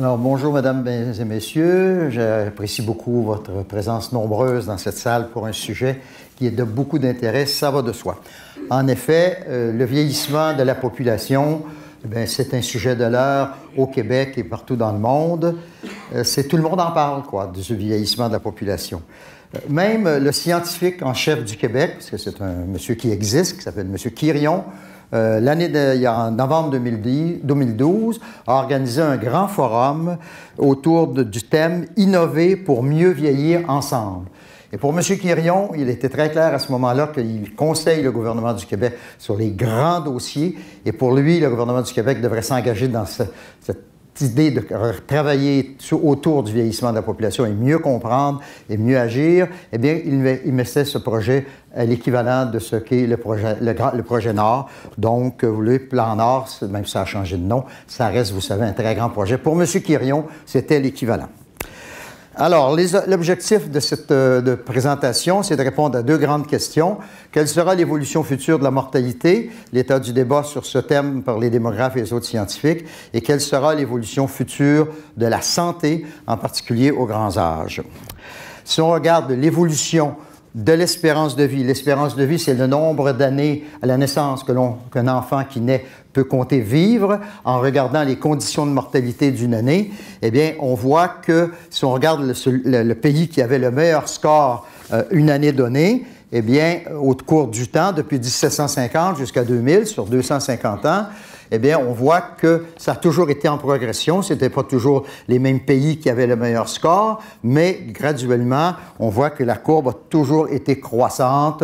Alors, bonjour, mesdames et messieurs. J'apprécie beaucoup votre présence nombreuse dans cette salle pour un sujet qui est de beaucoup d'intérêt, ça va de soi. En effet, le vieillissement de la population, c'est un sujet de l'heure au Québec et partout dans le monde. Tout le monde en parle, quoi, de ce vieillissement de la population. Même le scientifique en chef du Québec, parce que c'est un monsieur qui existe, qui s'appelle M. Quirion, en novembre 2012, a organisé un grand forum autour du thème « Innover pour mieux vieillir ensemble ». Et pour M. Quirion, il était très clair à ce moment-là qu'il conseille le gouvernement du Québec sur les grands dossiers. Et pour lui, le gouvernement du Québec devrait s'engager dans cette idée de travailler autour du vieillissement de la population et mieux comprendre et mieux agir. Eh bien, il mettait ce projet à l'équivalent de ce qu'est le projet Nord. Donc, le plan Nord, même si ça a changé de nom, ça reste, vous savez, un très grand projet. Pour M. Quirion, c'était l'équivalent. Alors, l'objectif de cette présentation, c'est de répondre à deux grandes questions. Quelle sera l'évolution future de la mortalité, l'état du débat sur ce thème par les démographes et les autres scientifiques, et quelle sera l'évolution future de la santé, en particulier aux grands âges. Si on regarde l'évolution de l'espérance de vie, l'espérance de vie, c'est le nombre d'années à la naissance qu'un enfant qui naît peut compter vivre. En regardant les conditions de mortalité d'une année, eh bien, on voit que si on regarde le pays qui avait le meilleur score une année donnée, eh bien, au cours du temps, depuis 1750 jusqu'à 2000, sur 250 ans, eh bien, on voit que ça a toujours été en progression. Ce n'était pas toujours les mêmes pays qui avaient le meilleur score, mais graduellement, on voit que la courbe a toujours été croissante.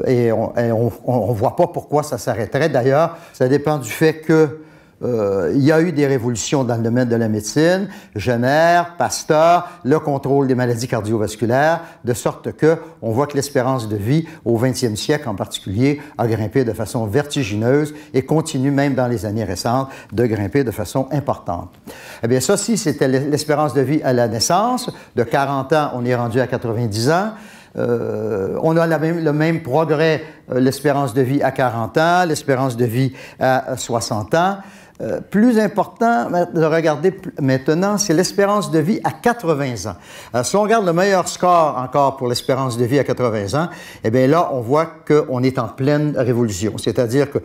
Et on ne voit pas pourquoi ça s'arrêterait. D'ailleurs, ça dépend du fait que il y a eu des révolutions dans le domaine de la médecine, Jenner, Pasteur, le contrôle des maladies cardiovasculaires, de sorte qu'on voit que l'espérance de vie au 20e siècle en particulier a grimpé de façon vertigineuse et continue même dans les années récentes de grimper de façon importante. Eh bien, ça, si c'était l'espérance de vie à la naissance, de 40 ans, on est rendu à 90 ans. On a le même progrès, l'espérance de vie à 40 ans, l'espérance de vie à 60 ans. Plus important de regarder maintenant, c'est l'espérance de vie à 80 ans. Alors, si on regarde le meilleur score encore pour l'espérance de vie à 80 ans, eh bien là, on voit qu'on est en pleine révolution. C'est-à-dire que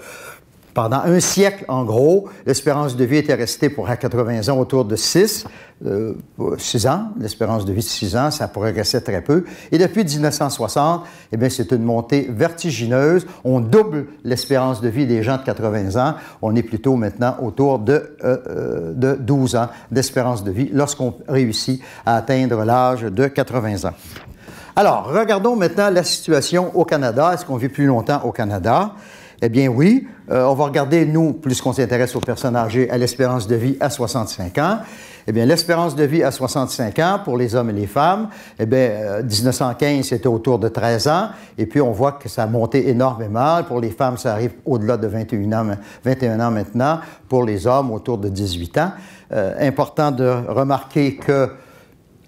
pendant un siècle, en gros, l'espérance de vie était restée pour à 80 ans autour de 6 ans. L'espérance de vie de 6 ans, ça progressait très peu. Et depuis 1960, eh bien, c'est une montée vertigineuse. On double l'espérance de vie des gens de 80 ans. On est plutôt maintenant autour de 12 ans d'espérance de vie lorsqu'on réussit à atteindre l'âge de 80 ans. Alors, regardons maintenant la situation au Canada. Est-ce qu'on vit plus longtemps au Canada? Eh bien oui, on va regarder, nous, plus qu'on s'intéresse aux personnes âgées, à l'espérance de vie à 65 ans. Eh bien, l'espérance de vie à 65 ans pour les hommes et les femmes, eh bien, 1915, c'était autour de 13 ans. Et puis, on voit que ça a monté énormément. Pour les femmes, ça arrive au-delà de 21 ans maintenant. Pour les hommes, autour de 18 ans. Important de remarquer que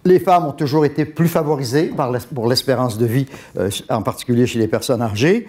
les femmes ont toujours été plus favorisées pour l'espérance de vie, en particulier chez les personnes âgées,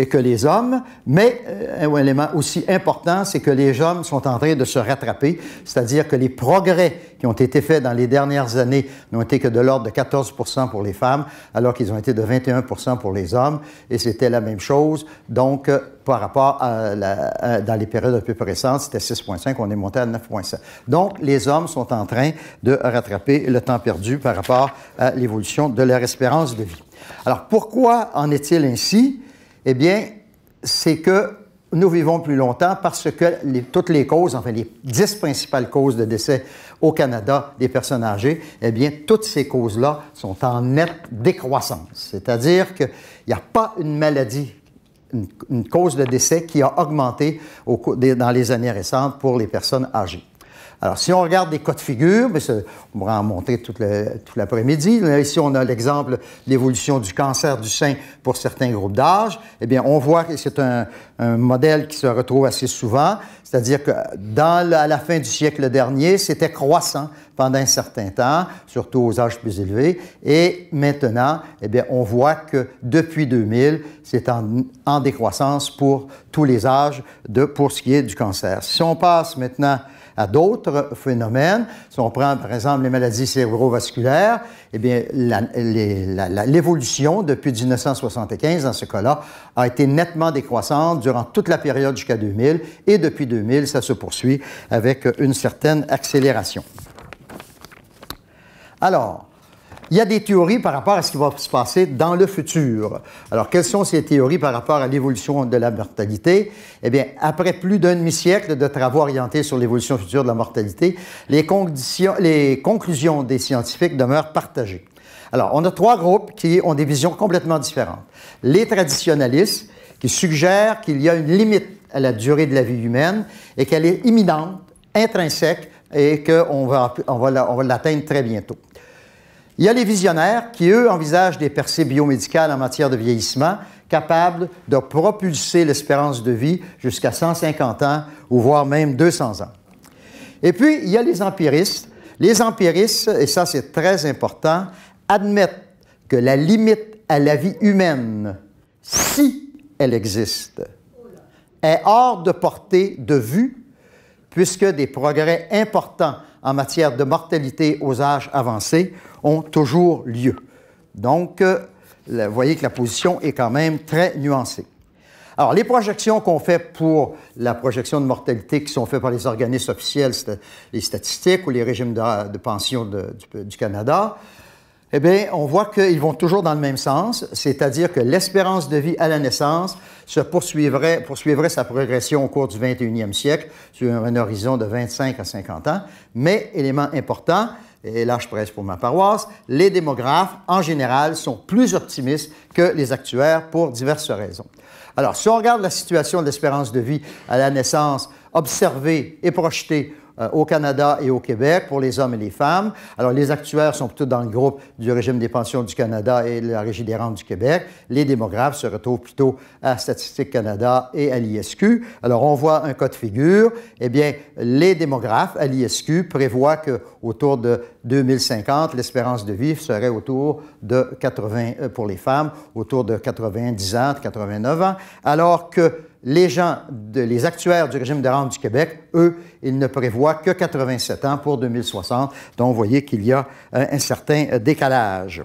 que les hommes. Mais un élément aussi important, c'est que les hommes sont en train de se rattraper, c'est-à-dire que les progrès qui ont été faits dans les dernières années n'ont été que de l'ordre de 14 % pour les femmes, alors qu'ils ont été de 21 % pour les hommes, et c'était la même chose. Donc, par rapport dans les périodes un peu plus récentes, c'était 6,5, on est monté à 9,7. Donc, les hommes sont en train de rattraper le temps perdu par rapport à l'évolution de leur espérance de vie. Alors, pourquoi en est-il ainsi? Eh bien, c'est que nous vivons plus longtemps parce que toutes les causes, enfin les 10 principales causes de décès au Canada des personnes âgées, eh bien, toutes ces causes-là sont en nette décroissance. C'est-à-dire qu'il n'y a pas une maladie, une cause de décès qui a augmenté dans les années récentes pour les personnes âgées. Alors, si on regarde des cas de figure, on pourra en montrer tout l'après-midi. Ici, on a l'exemple de l'évolution du cancer du sein pour certains groupes d'âge. Eh bien, on voit que c'est un modèle qui se retrouve assez souvent, c'est-à-dire que à la fin du siècle dernier, c'était croissant pendant un certain temps, surtout aux âges plus élevés. Et maintenant, eh bien, on voit que depuis 2000, c'est en décroissance pour tous les âges pour ce qui est du cancer. Si on passe maintenant à d'autres phénomènes, si on prend par exemple les maladies cérébrovasculaires, eh bien, l'évolution depuis 1975, dans ce cas-là, a été nettement décroissante durant toute la période jusqu'à 2000, et depuis 2000, ça se poursuit avec une certaine accélération. Alors, il y a des théories par rapport à ce qui va se passer dans le futur. Alors, quelles sont ces théories par rapport à l'évolution de la mortalité? Eh bien, après plus d'un demi-siècle de travaux orientés sur l'évolution future de la mortalité, les conclusions des scientifiques demeurent partagées. Alors, on a trois groupes qui ont des visions complètement différentes. Les traditionalistes, qui suggèrent qu'il y a une limite à la durée de la vie humaine et qu'elle est imminente, intrinsèque, et qu'on va l'atteindre très bientôt. Il y a les visionnaires qui, eux, envisagent des percées biomédicales en matière de vieillissement capables de propulser l'espérance de vie jusqu'à 150 ans ou voire même 200 ans. Et puis, il y a les empiristes. Les empiristes, et ça c'est très important, admettent que la limite à la vie humaine, si elle existe, est hors de portée de vue puisque des progrès importants en matière de mortalité aux âges avancés ont toujours lieu. Donc, vous voyez que la position est quand même très nuancée. Alors, les projections qu'on fait pour la projection de mortalité qui sont faites par les organismes officiels, les statistiques ou les régimes de pension du Canada, eh bien, on voit qu'ils vont toujours dans le même sens, c'est-à-dire que l'espérance de vie à la naissance poursuivrait sa progression au cours du 21e siècle sur un horizon de 25 à 50 ans. Mais, élément important, et là je presse pour ma paroisse, les démographes, en général, sont plus optimistes que les actuaires pour diverses raisons. Alors, si on regarde la situation de l'espérance de vie à la naissance observée et projetée au Canada et au Québec pour les hommes et les femmes. Alors, les actuaires sont plutôt dans le groupe du régime des pensions du Canada et la Régie des rentes du Québec. Les démographes se retrouvent plutôt à Statistique Canada et à l'ISQ. Alors, on voit un cas de figure. Eh bien, les démographes à l'ISQ prévoient qu'autour de 2050, l'espérance de vie serait autour de 80, pour les femmes, autour de 90 ans, 89 ans, alors que les actuaires du régime de rente du Québec, eux, ils ne prévoient que 87 ans pour 2060. Donc, vous voyez qu'il y a un certain décalage.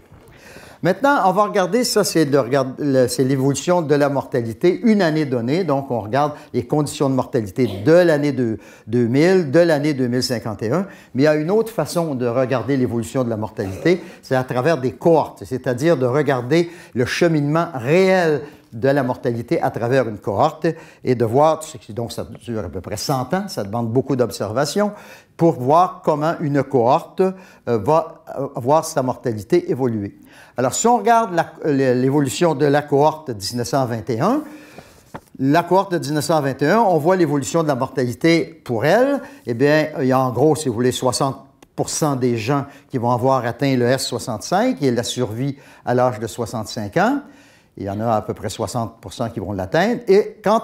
Maintenant, on va regarder, ça c'est l'évolution de la mortalité une année donnée. Donc, on regarde les conditions de mortalité de l'année 2000, de l'année 2051. Mais il y a une autre façon de regarder l'évolution de la mortalité, c'est à travers des cohortes, c'est-à-dire de regarder le cheminement réel de la mortalité à travers une cohorte et de voir, donc ça dure à peu près 100 ans, ça demande beaucoup d'observations, pour voir comment une cohorte va voir sa mortalité évoluer. Alors, si on regarde l'évolution de la cohorte 1921, la cohorte de 1921, on voit l'évolution de la mortalité pour elle. Eh bien, il y a en gros, si vous voulez, 60% des gens qui vont avoir atteint le S65 et la survie à l'âge de 65 ans. Il y en a à peu près 60% qui vont l'atteindre. Et quand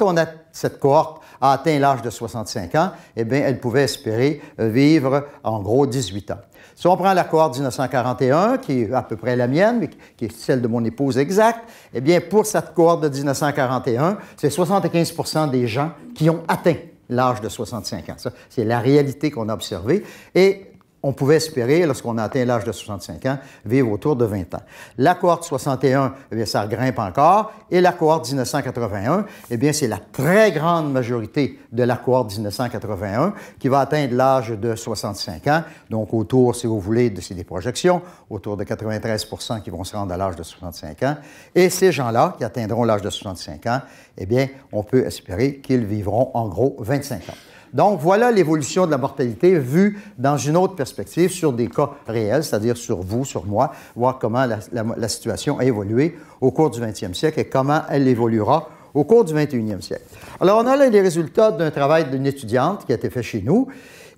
cette cohorte a atteint l'âge de 65 ans, eh bien, elle pouvait espérer vivre en gros 18 ans. Si on prend la cohorte 1941, qui est à peu près la mienne, mais qui est celle de mon épouse exacte, eh bien, pour cette cohorte de 1941, c'est 75% des gens qui ont atteint l'âge de 65 ans. Ça, c'est la réalité qu'on a observée. Et on pouvait espérer, lorsqu'on a atteint l'âge de 65 ans, vivre autour de 20 ans. La cohorte 61, eh bien, ça grimpe encore. Et la cohorte 1981, eh bien, c'est la très grande majorité de la cohorte 1981 qui va atteindre l'âge de 65 ans. Donc, autour, si vous voulez, c'est des projections, autour de 93% qui vont se rendre à l'âge de 65 ans. Et ces gens-là, qui atteindront l'âge de 65 ans, eh bien, on peut espérer qu'ils vivront en gros 25 ans. Donc, voilà l'évolution de la mortalité vue dans une autre perspective sur des cas réels, c'est-à-dire sur vous, sur moi, voir comment la situation a évolué au cours du 20e siècle et comment elle évoluera au cours du 21e siècle. Alors, on a là les résultats d'un travail d'une étudiante qui a été fait chez nous.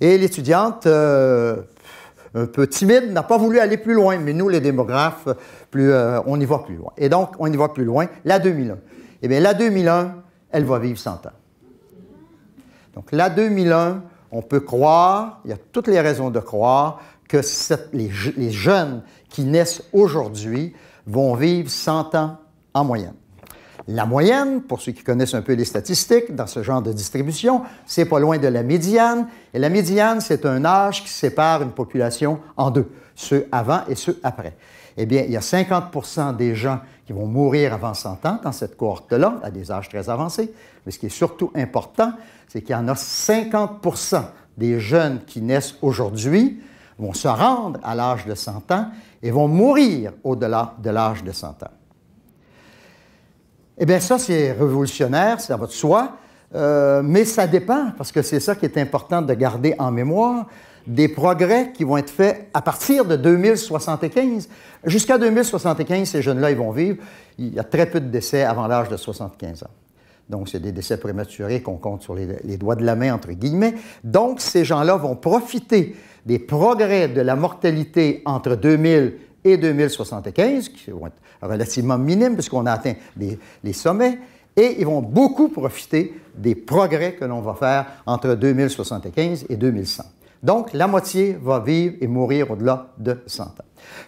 Et l'étudiante, un peu timide, n'a pas voulu aller plus loin, mais nous, les démographes, on y va plus loin. Et donc, on y va plus loin. La 2001. Eh bien, la 2001, elle va vivre 100 ans. Donc, la 2001, on peut croire, il y a toutes les raisons de croire, que les jeunes qui naissent aujourd'hui vont vivre 100 ans en moyenne. La moyenne, pour ceux qui connaissent un peu les statistiques, dans ce genre de distribution, c'est pas loin de la médiane. Et la médiane, c'est un âge qui sépare une population en deux, ceux avant et ceux après. Eh bien, il y a 50 des gens qui vont mourir avant 100 ans dans cette cohorte-là, à des âges très avancés. Mais ce qui est surtout important, c'est qu'il y en a 50 des jeunes qui naissent aujourd'hui vont se rendre à l'âge de 100 ans et vont mourir au-delà de l'âge de 100 ans. Eh bien, ça, c'est révolutionnaire, ça va de soi, mais ça dépend, parce que c'est ça qui est important de garder en mémoire, des progrès qui vont être faits à partir de 2075. Jusqu'à 2075, ces jeunes-là, ils vont vivre. Il y a très peu de décès avant l'âge de 75 ans. Donc, c'est des décès prématurés qu'on compte sur les doigts de la main, entre guillemets. Donc, ces gens-là vont profiter des progrès de la mortalité entre 2000 et 2075, qui vont être relativement minimes puisqu'on a atteint les sommets, et ils vont beaucoup profiter des progrès que l'on va faire entre 2075 et 2100. Donc, la moitié va vivre et mourir au-delà de 100 ans.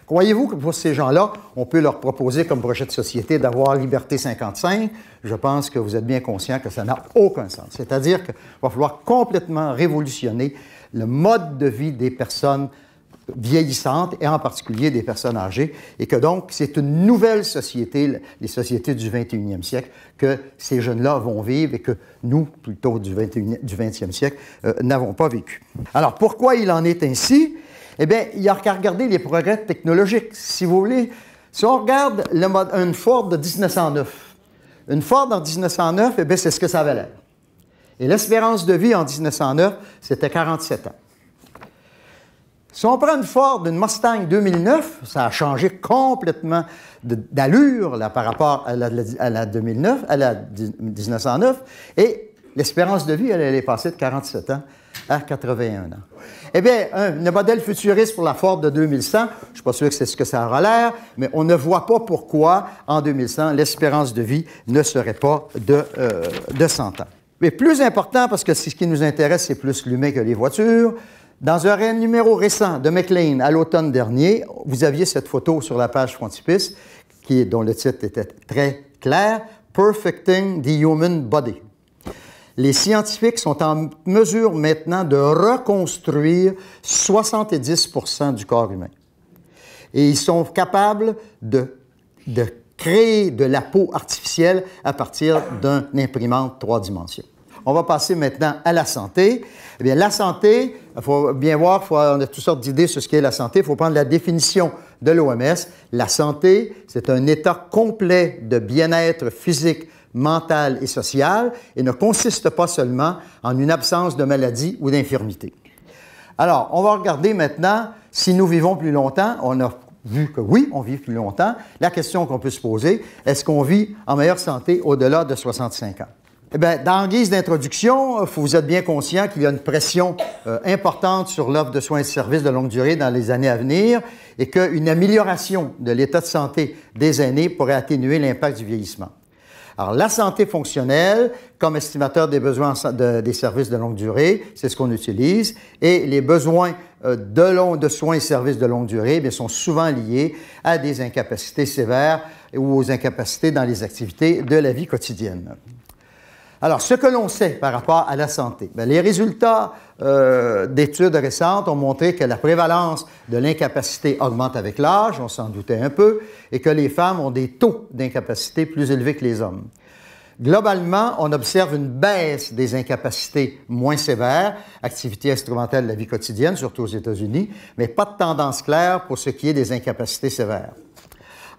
Croyez-vous que pour ces gens-là, on peut leur proposer comme projet de société d'avoir Liberté 55? Je pense que vous êtes bien conscient que ça n'a aucun sens. C'est-à-dire qu'il va falloir complètement révolutionner le mode de vie des personnes vieillissantes et en particulier des personnes âgées, et que donc c'est une nouvelle société, les sociétés du 21e siècle, que ces jeunes-là vont vivre et que nous, plutôt du 20e siècle, n'avons pas vécu. Alors, pourquoi il en est ainsi? Eh bien, il n'y a qu'à regarder les progrès technologiques. Si vous voulez, si on regarde une Ford de 1909, une Ford en 1909, eh bien, c'est ce que ça avait l'air. Et l'espérance de vie en 1909, c'était 47 ans. Si on prend une Ford, une Mustang 2009, ça a changé complètement d'allure là, par rapport à la 1909, et l'espérance de vie, elle est passée de 47 ans à 81 ans. Eh bien, le modèle futuriste pour la Ford de 2100, je ne suis pas sûr que c'est ce que ça aura l'air, mais on ne voit pas pourquoi, en 2100, l'espérance de vie ne serait pas de 100 ans. Mais plus important, parce que ce qui nous intéresse, c'est plus l'humain que les voitures. Dans un numéro récent de Maclean à l'automne dernier, vous aviez cette photo sur la page frontispice dont le titre était très clair, « Perfecting the Human Body ». Les scientifiques sont en mesure maintenant de reconstruire 70% du corps humain. Et ils sont capables de créer de la peau artificielle à partir d'une imprimante 3 dimensions. On va passer maintenant à la santé. Eh bien, la santé, il faut bien voir, on a toutes sortes d'idées sur ce qu'est la santé. Il faut prendre la définition de l'OMS. La santé, c'est un état complet de bien-être physique, mental et social et ne consiste pas seulement en une absence de maladie ou d'infirmité. Alors, on va regarder maintenant si nous vivons plus longtemps. On a vu que oui, on vit plus longtemps. La question qu'on peut se poser, est-ce qu'on vit en meilleure santé au-delà de 65 ans? Eh bien, dans guise d'introduction, vous êtes bien conscient qu'il y a une pression importante sur l'offre de soins et de services de longue durée dans les années à venir et qu'une amélioration de l'état de santé des aînés pourrait atténuer l'impact du vieillissement. Alors, la santé fonctionnelle, comme estimateur des besoins des services de longue durée, c'est ce qu'on utilise, et les besoins de soins et services de longue durée bien, sont souvent liés à des incapacités sévères ou aux incapacités dans les activités de la vie quotidienne. Alors, ce que l'on sait par rapport à la santé, bien, les résultats d'études récentes ont montré que la prévalence de l'incapacité augmente avec l'âge, on s'en doutait un peu, et que les femmes ont des taux d'incapacité plus élevés que les hommes. Globalement, on observe une baisse des incapacités moins sévères, activités instrumentales de la vie quotidienne, surtout aux États-Unis, mais pas de tendance claire pour ce qui est des incapacités sévères.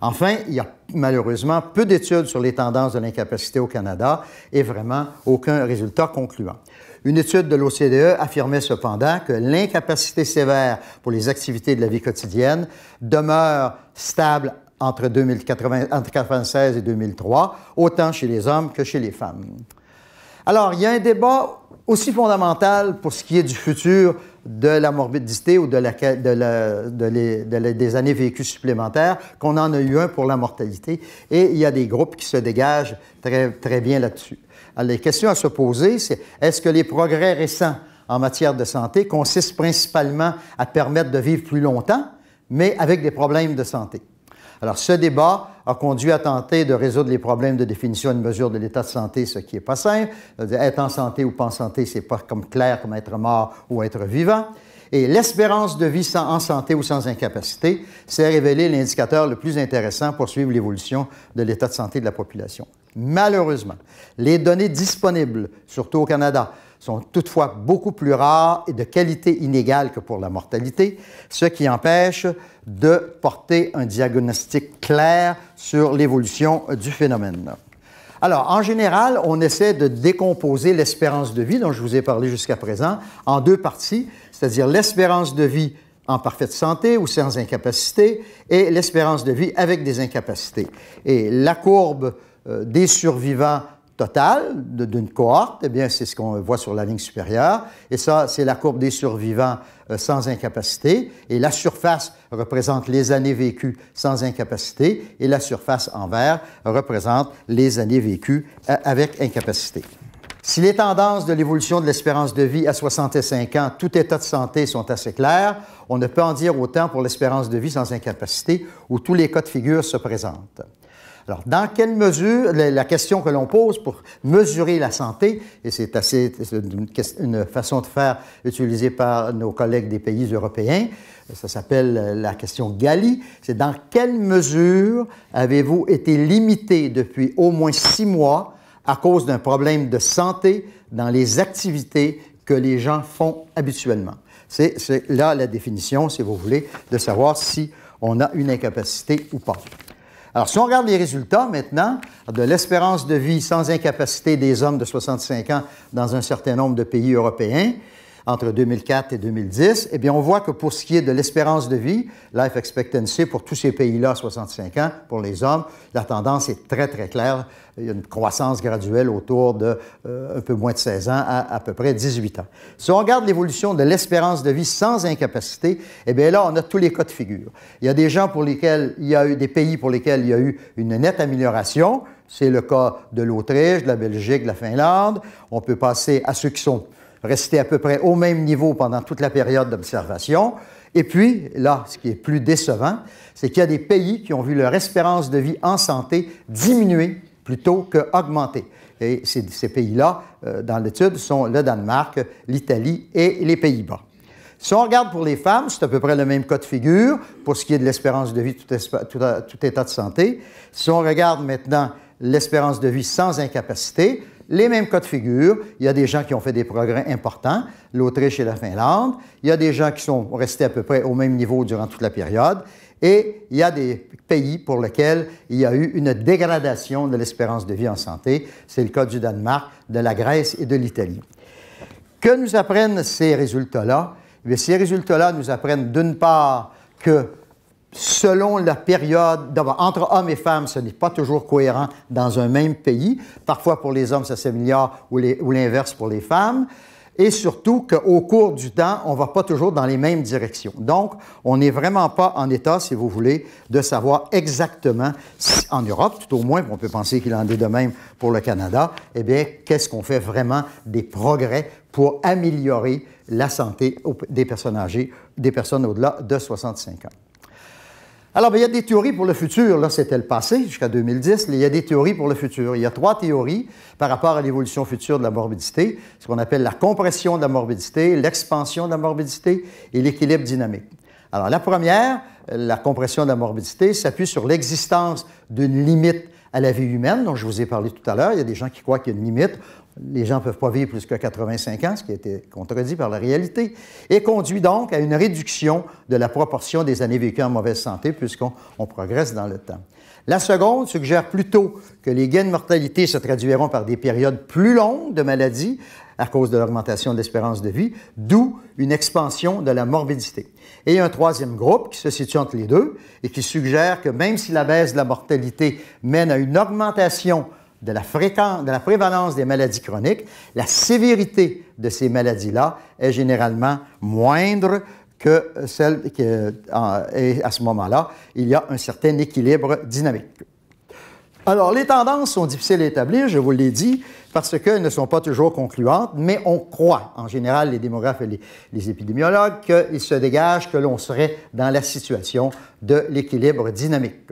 Enfin, il y a malheureusement peu d'études sur les tendances de l'incapacité au Canada et vraiment aucun résultat concluant. Une étude de l'OCDE affirmait cependant que l'incapacité sévère pour les activités de la vie quotidienne demeure stable entre 1996 et 2003, autant chez les hommes que chez les femmes. Alors, il y a un débat aussi fondamental pour ce qui est du futur de la morbidité ou des années vécues supplémentaires qu'on en a eu un pour la mortalité. Et il y a des groupes qui se dégagent très, très bien là-dessus. Alors, les questions à se poser, c'est est-ce que les progrès récents en matière de santé consiste principalement à permettre de vivre plus longtemps, mais avec des problèmes de santé. Alors, ce débat a conduit à tenter de résoudre les problèmes de définition et de mesure de l'état de santé, ce qui n'est pas simple. Être en santé ou pas en santé, ce n'est pas comme clair comme être mort ou être vivant. Et l'espérance de vie en santé ou sans incapacité s'est révélé l'indicateur le plus intéressant pour suivre l'évolution de l'état de santé de la population. Malheureusement, les données disponibles, surtout au Canada, sont toutefois beaucoup plus rares et de qualité inégale que pour la mortalité, ce qui empêche de porter un diagnostic clair sur l'évolution du phénomène. Alors, en général, on essaie de décomposer l'espérance de vie, dont je vous ai parlé jusqu'à présent, en deux parties, c'est-à-dire l'espérance de vie en parfaite santé ou sans incapacité et l'espérance de vie avec des incapacités. Et la courbe des survivants total d'une cohorte, eh bien, c'est ce qu'on voit sur la ligne supérieure. Et ça, c'est la courbe des survivants sans incapacité. Et la surface représente les années vécues sans incapacité. Et la surface en vert représente les années vécues avec incapacité. Si les tendances de l'évolution de l'espérance de vie à 65 ans, tout état de santé, sont assez claires, on ne peut en dire autant pour l'espérance de vie sans incapacité, où tous les cas de figure se présentent. Alors, dans quelle mesure, la question que l'on pose pour mesurer la santé, et c'est une façon de faire utilisée par nos collègues des pays européens, ça s'appelle la question Galli, c'est dans quelle mesure avez-vous été limité depuis au moins 6 mois à cause d'un problème de santé dans les activités que les gens font habituellement. C'est là la définition, si vous voulez, de savoir si on a une incapacité ou pas. Alors, si on regarde les résultats maintenant de l'espérance de vie sans incapacité des hommes de 65 ans dans un certain nombre de pays européens, entre 2004 et 2010, eh bien, on voit que pour ce qui est de l'espérance de vie, life expectancy pour tous ces pays-là, 65 ans, pour les hommes, la tendance est très, très claire. Il y a une croissance graduelle autour de un peu moins de 16 ans à peu près 18 ans. Si on regarde l'évolution de l'espérance de vie sans incapacité, eh bien là, on a tous les cas de figure. Il y a des gens pour lesquels il y a eu des pays pour lesquels il y a eu une nette amélioration. C'est le cas de l'Autriche, de la Belgique, de la Finlande. On peut passer à ceux qui sont restés à peu près au même niveau pendant toute la période d'observation. Et puis, là, ce qui est plus décevant, c'est qu'il y a des pays qui ont vu leur espérance de vie en santé diminuer plutôt qu'augmenter. Et ces pays-là, dans l'étude, sont le Danemark, l'Italie et les Pays-Bas. Si on regarde pour les femmes, c'est à peu près le même cas de figure pour ce qui est de l'espérance de vie, tout état de santé. Si on regarde maintenant l'espérance de vie sans incapacité, les mêmes cas de figure. Il y a des gens qui ont fait des progrès importants, l'Autriche et la Finlande. Il y a des gens qui sont restés à peu près au même niveau durant toute la période. Et il y a des pays pour lesquels il y a eu une dégradation de l'espérance de vie en santé. C'est le cas du Danemark, de la Grèce et de l'Italie. Que nous apprennent ces résultats-là? Bien, ces résultats-là nous apprennent d'une part que selon la période, entre hommes et femmes, ce n'est pas toujours cohérent dans un même pays. Parfois, pour les hommes, ça s'améliore ou l'inverse pour les femmes. Et surtout qu'au cours du temps, on ne va pas toujours dans les mêmes directions. Donc, on n'est vraiment pas en état, si vous voulez, de savoir exactement, en Europe, tout au moins, on peut penser qu'il en est de même pour le Canada, eh bien, qu'est-ce qu'on fait vraiment des progrès pour améliorer la santé des personnes âgées, des personnes au-delà de 65 ans. Alors, bien, il y a des théories pour le futur. Là, c'était le passé, jusqu'à 2010. Il y a des théories pour le futur. Il y a 3 théories par rapport à l'évolution future de la morbidité, ce qu'on appelle la compression de la morbidité, l'expansion de la morbidité et l'équilibre dynamique. Alors, la première, la compression de la morbidité, s'appuie sur l'existence d'une limite à la vie humaine, dont je vous ai parlé tout à l'heure. Il y a des gens qui croient qu'il y a une limite. Les gens ne peuvent pas vivre plus que 85 ans, ce qui a été contredit par la réalité, et conduit donc à une réduction de la proportion des années vécues en mauvaise santé, puisqu'on progresse dans le temps. La seconde suggère plutôt que les gains de mortalité se traduiront par des périodes plus longues de maladie à cause de l'augmentation de l'espérance de vie, d'où une expansion de la morbidité. Et un troisième groupe qui se situe entre les deux et qui suggère que même si la baisse de la mortalité mène à une augmentation de la prévalence des maladies chroniques, la sévérité de ces maladies-là est généralement moindre que celle et à ce moment-là, il y a un certain équilibre dynamique. Alors, les tendances sont difficiles à établir, je vous l'ai dit, parce qu'elles ne sont pas toujours concluantes, mais on croit, en général, les démographes et les épidémiologues, qu'il se dégage que l'on serait dans la situation de l'équilibre dynamique.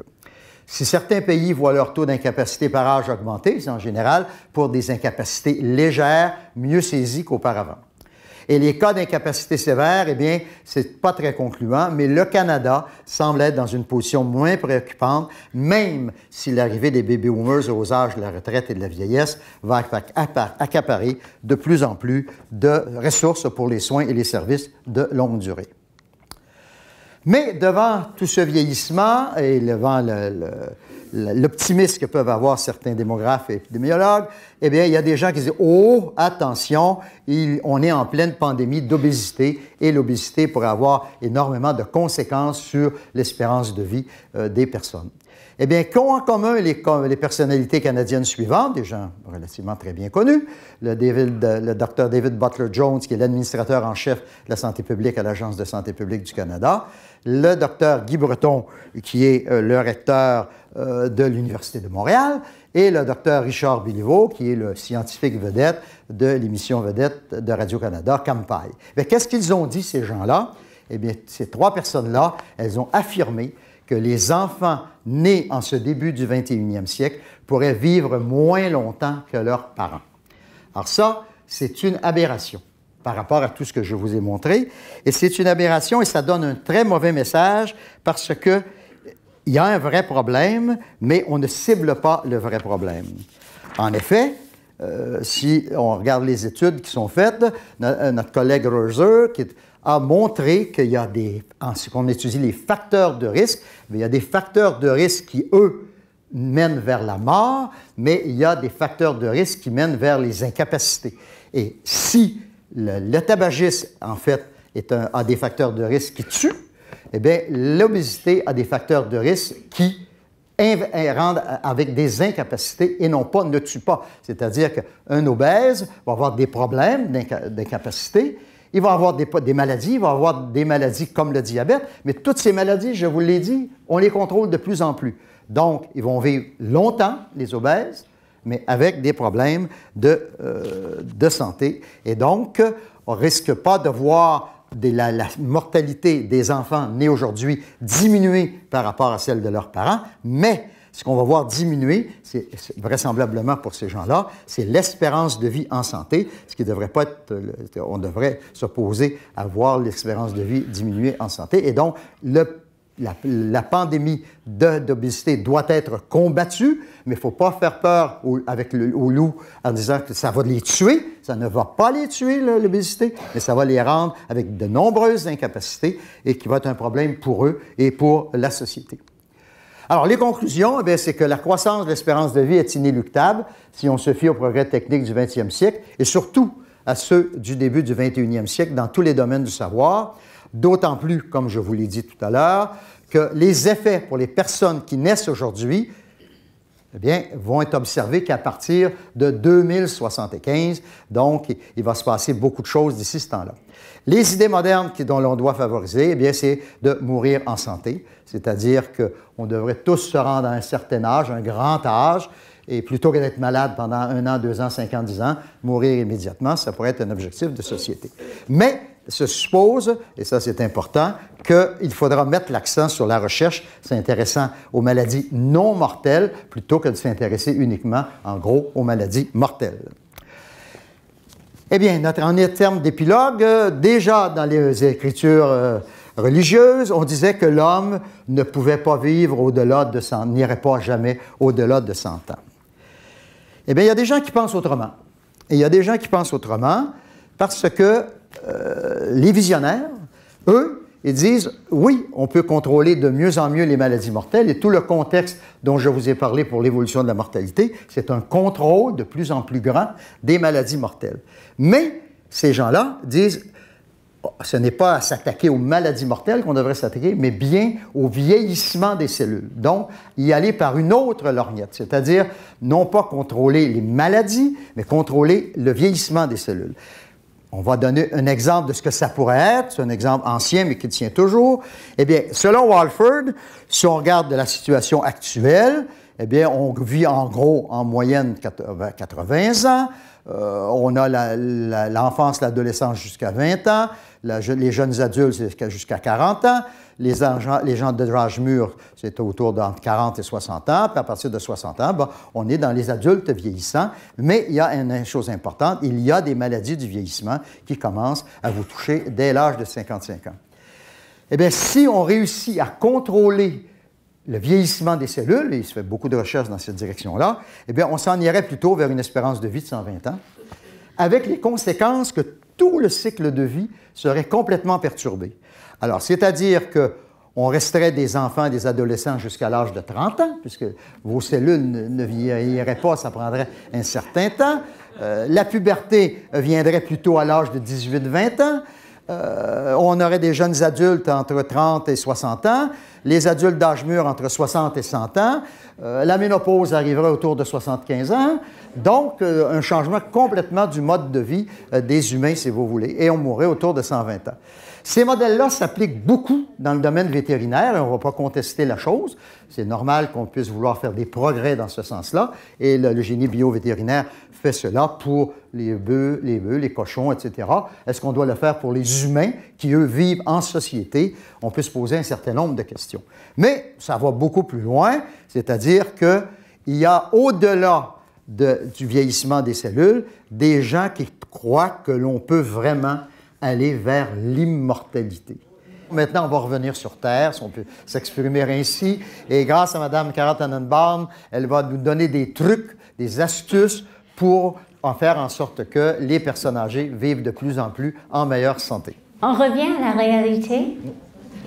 Si certains pays voient leur taux d'incapacité par âge augmenter, c'est en général pour des incapacités légères, mieux saisies qu'auparavant. Et les cas d'incapacité sévère, eh bien, c'est pas très concluant, mais le Canada semble être dans une position moins préoccupante, même si l'arrivée des baby boomers aux âges de la retraite et de la vieillesse va accaparer de plus en plus de ressources pour les soins et les services de longue durée. Mais devant tout ce vieillissement et devant l'optimisme que peuvent avoir certains démographes et épidémiologues, eh bien, il y a des gens qui disent « Oh, attention, on est en pleine pandémie d'obésité et l'obésité pourrait avoir énormément de conséquences sur l'espérance de vie des personnes. » Eh bien, qu'ont en commun les personnalités canadiennes suivantes, des gens relativement très bien connus, le Dr. David Butler-Jones, qui est l'administrateur en chef de la santé publique à l'Agence de santé publique du Canada, le Dr. Guy Breton, qui est le recteur de l'Université de Montréal, et le Dr. Richard Béliveau, qui est le scientifique vedette de l'émission vedette de Radio-Canada, Campagne. Mais qu'est-ce qu'ils ont dit, ces gens-là? Eh bien, ces trois personnes-là, elles ont affirmé que les enfants nés en ce début du 21e siècle pourraient vivre moins longtemps que leurs parents. Alors ça, c'est une aberration par rapport à tout ce que je vous ai montré. Et c'est une aberration et ça donne un très mauvais message parce qu'il y a un vrai problème, mais on ne cible pas le vrai problème. En effet, si on regarde les études qui sont faites, notre collègue Roser, qui a montré qu'il y a qu'on étudie les facteurs de risque, mais il y a des facteurs de risque qui, eux, mènent vers la mort, mais il y a des facteurs de risque qui mènent vers les incapacités. Et si le tabagisme, en fait, a des facteurs de risque qui tuent, eh bien, l'obésité a des facteurs de risque qui rendent avec des incapacités et non pas ne tuent pas. C'est-à-dire qu'un obèse va avoir des problèmes d'incapacité, il va avoir des maladies, il va avoir des maladies comme le diabète, mais toutes ces maladies, je vous l'ai dit, on les contrôle de plus en plus. Donc, ils vont vivre longtemps, les obèses, mais avec des problèmes de santé. Et donc, on ne risque pas de voir la mortalité des enfants nés aujourd'hui diminuer par rapport à celle de leurs parents, mais ce qu'on va voir diminuer, c'est vraisemblablement pour ces gens-là, c'est l'espérance de vie en santé, ce qui ne devrait pas être... On devrait s'opposer à voir l'espérance de vie diminuer en santé. Et donc, la pandémie d'obésité doit être combattue, mais il ne faut pas faire peur aux loups en disant que ça va les tuer. Ça ne va pas les tuer, l'obésité, mais ça va les rendre avec de nombreuses incapacités et qui va être un problème pour eux et pour la société. Alors, les conclusions, eh bien, c'est que la croissance de l'espérance de vie est inéluctable si on se fie aux progrès techniques du 20e siècle et surtout à ceux du début du 21e siècle dans tous les domaines du savoir, d'autant plus, comme je vous l'ai dit tout à l'heure, que les effets pour les personnes qui naissent aujourd'hui, eh bien, vont être observés qu'à partir de 2075. Donc, il va se passer beaucoup de choses d'ici ce temps-là. Les idées modernes dont l'on doit favoriser, eh bien, c'est de mourir en santé, c'est-à-dire qu'on devrait tous se rendre à un certain âge, un grand âge, et plutôt que d'être malade pendant 1 an, 2 ans, 5 ans, 10 ans, mourir immédiatement, ça pourrait être un objectif de société. Mais se suppose, et ça c'est important, qu'il faudra mettre l'accent sur la recherche s'intéressant aux maladies non mortelles plutôt que de s'intéresser uniquement, en gros, aux maladies mortelles. Eh bien, en termes d'épilogue, déjà dans les écritures religieuses, on disait que l'homme ne pouvait pas vivre au-delà de 100, n'irait pas jamais au-delà de 100 ans. Eh bien, il y a des gens qui pensent autrement. Et il y a des gens qui pensent autrement parce que les visionnaires, eux, ils disent, oui, on peut contrôler de mieux en mieux les maladies mortelles et tout le contexte dont je vous ai parlé pour l'évolution de la mortalité, c'est un contrôle de plus en plus grand des maladies mortelles. Mais ces gens-là disent, ce n'est pas à s'attaquer aux maladies mortelles qu'on devrait s'attaquer, mais bien au vieillissement des cellules. Donc, y aller par une autre lorgnette, c'est-à-dire non pas contrôler les maladies, mais contrôler le vieillissement des cellules. On va donner un exemple de ce que ça pourrait être. C'est un exemple ancien, mais qui tient toujours. Eh bien, selon Walford, si on regarde de la situation actuelle, eh bien, on vit en gros, en moyenne, 80 ans. On a l'enfance, l'adolescence jusqu'à 20 ans. Les jeunes adultes, c'est jusqu'à 40 ans. Les gens de l'âge mûr, c'est autour d'entre 40 et 60 ans. Puis à partir de 60 ans, on est dans les adultes vieillissants. Mais il y a une chose importante, il y a des maladies du vieillissement qui commencent à vous toucher dès l'âge de 55 ans. Eh bien, si on réussit à contrôler le vieillissement des cellules, et il se fait beaucoup de recherches dans cette direction-là, eh bien, on s'en irait plutôt vers une espérance de vie de 120 ans, avec les conséquences que tout le cycle de vie serait complètement perturbé. Alors, c'est-à-dire qu'on resterait des enfants et des adolescents jusqu'à l'âge de 30 ans, puisque vos cellules ne vieilliraient pas, ça prendrait un certain temps. La puberté viendrait plutôt à l'âge de 18-20 ans. On aurait des jeunes adultes entre 30 et 60 ans, les adultes d'âge mûr entre 60 et 100 ans, la ménopause arriverait autour de 75 ans, donc un changement complètement du mode de vie des humains, si vous voulez, et on mourrait autour de 120 ans. Ces modèles-là s'appliquent beaucoup dans le domaine vétérinaire, et on ne va pas contester la chose. C'est normal qu'on puisse vouloir faire des progrès dans ce sens-là, et le génie bio-vétérinaire fait cela pour les bœufs, les cochons, etc. Est-ce qu'on doit le faire pour les humains qui, eux, vivent en société? On peut se poser un certain nombre de questions. Mais ça va beaucoup plus loin, c'est-à-dire qu'il y a au-delà du vieillissement des cellules, des gens qui croient que l'on peut vraiment aller vers l'immortalité. Maintenant, on va revenir sur Terre, si on peut s'exprimer ainsi, et grâce à Mme Kara Tannenbaum, elle va nous donner des trucs, des astuces pour en faire en sorte que les personnes âgées vivent de plus en plus en meilleure santé. On revient à la réalité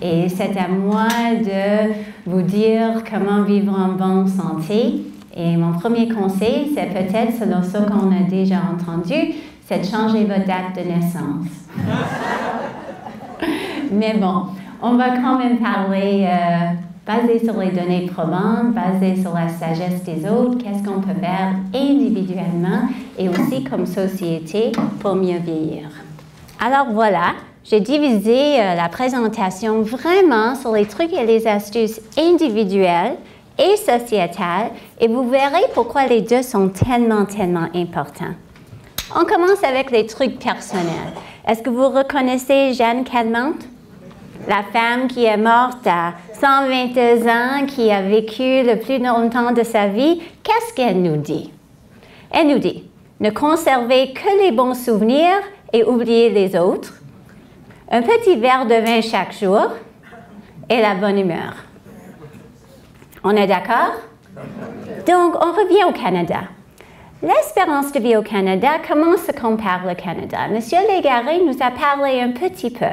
et c'est à moi de vous dire comment vivre en bonne santé. Et mon premier conseil, c'est peut-être, selon ce qu'on a déjà entendu, c'est de changer votre date de naissance. Mais bon, on va quand même parler basé sur les données probantes, basé sur la sagesse des autres, qu'est-ce qu'on peut faire individuellement et aussi comme société pour mieux vieillir. Alors voilà, j'ai divisé la présentation vraiment sur les trucs et les astuces individuelles et sociétales et vous verrez pourquoi les deux sont tellement importants. On commence avec les trucs personnels. Est-ce que vous reconnaissez Jeanne Calment? La femme qui est morte à 122 ans, qui a vécu le plus longtemps de sa vie, qu'est-ce qu'elle nous dit? Elle nous dit, ne conservez que les bons souvenirs et oubliez les autres. Un petit verre de vin chaque jour et la bonne humeur. On est d'accord? Donc, on revient au Canada. L'espérance de vie au Canada, comment se compare le Canada? Monsieur Légaré nous a parlé un petit peu.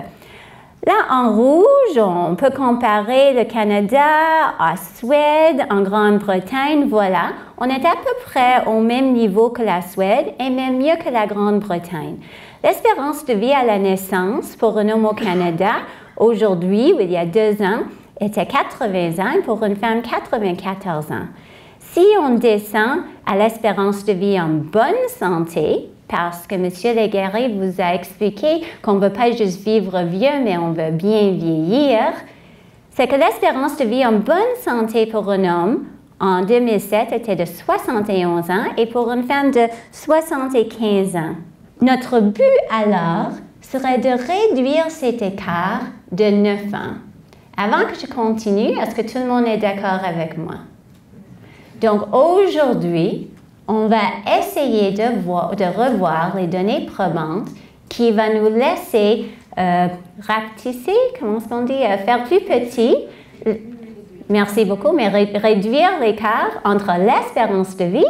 Là, en rouge, on peut comparer le Canada à Suède, en Grande-Bretagne, voilà. On est à peu près au même niveau que la Suède et même mieux que la Grande-Bretagne. L'espérance de vie à la naissance pour un homme au Canada, aujourd'hui, ou il y a 2 ans, était 80 ans et pour une femme, 94 ans. Si on descend à l'espérance de vie en bonne santé, parce que M. Légaré vous a expliqué qu'on ne veut pas juste vivre vieux, mais on veut bien vieillir, c'est que l'espérance de vie en bonne santé pour un homme, en 2007, était de 71 ans et pour une femme de 75 ans. Notre but alors serait de réduire cet écart de 9 ans. Avant que je continue, est-ce que tout le monde est d'accord avec moi? Donc aujourd'hui, on va essayer de revoir les données probantes qui vont nous laisser rapetisser, comment est-ce qu'on dit, faire plus petit, merci beaucoup, mais réduire l'écart entre l'espérance de vie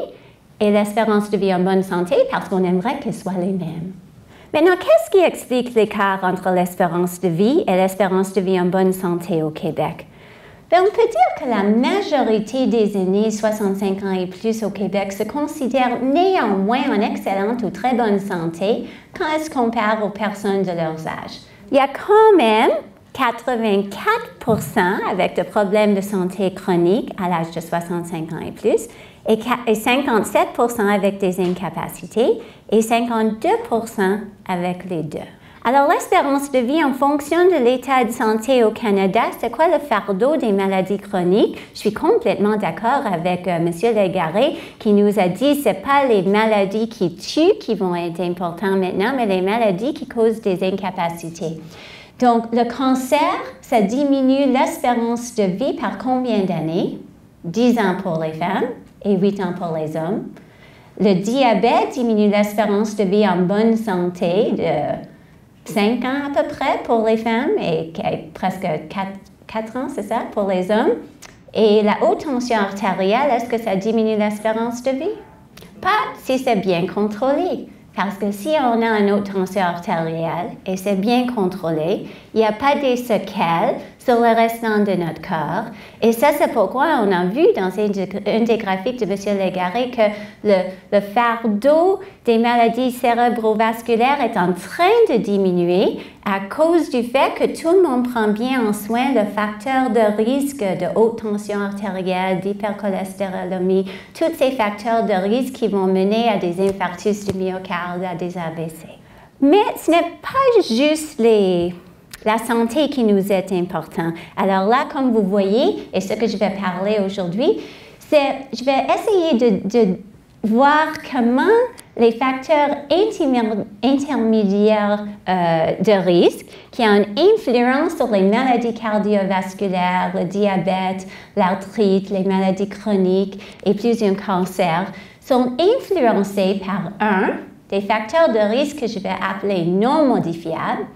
et l'espérance de vie en bonne santé parce qu'on aimerait qu'elles soient les mêmes. Maintenant, qu'est-ce qui explique l'écart entre l'espérance de vie et l'espérance de vie en bonne santé au Québec? Bien, on peut dire que la majorité des aînés 65 ans et plus au Québec se considèrent néanmoins en excellente ou très bonne santé quand elles se comparent aux personnes de leur âge. Il y a quand même 84% avec des problèmes de santé chroniques à l'âge de 65 ans et plus, et 57% avec des incapacités et 52% avec les deux. Alors, l'espérance de vie en fonction de l'état de santé au Canada, c'est quoi le fardeau des maladies chroniques? Je suis complètement d'accord avec M. Légaré qui nous a dit que ce n'est pas les maladies qui tuent qui vont être importantes maintenant, mais les maladies qui causent des incapacités. Donc, le cancer, ça diminue l'espérance de vie par combien d'années? 10 ans pour les femmes et 8 ans pour les hommes. Le diabète diminue l'espérance de vie en bonne santé de 5 ans à peu près pour les femmes et presque 4 ans, c'est ça, pour les hommes. Et la haute tension artérielle, est-ce que ça diminue l'espérance de vie? Pas si c'est bien contrôlé. Parce que si on a une haute tension artérielle et c'est bien contrôlé, il n'y a pas des séquelles sur le restant de notre corps. Et ça, c'est pourquoi on a vu dans une des graphiques de M. Légaré que le fardeau des maladies cérébrovasculaires est en train de diminuer à cause du fait que tout le monde prend bien en soin le facteur de risque de haute tension artérielle, d'hypercholestérolémie, tous ces facteurs de risque qui vont mener à des infarctus du myocarde, à des AVC. Mais ce n'est pas juste la santé qui nous est importante. Alors là, comme vous voyez, et ce que je vais parler aujourd'hui, je vais essayer de voir comment les facteurs intermédiaires de risque qui ont une influence sur les maladies cardiovasculaires, le diabète, l'arthrite, les maladies chroniques et plusieurs cancers sont influencés par des facteurs de risque que je vais appeler non modifiables,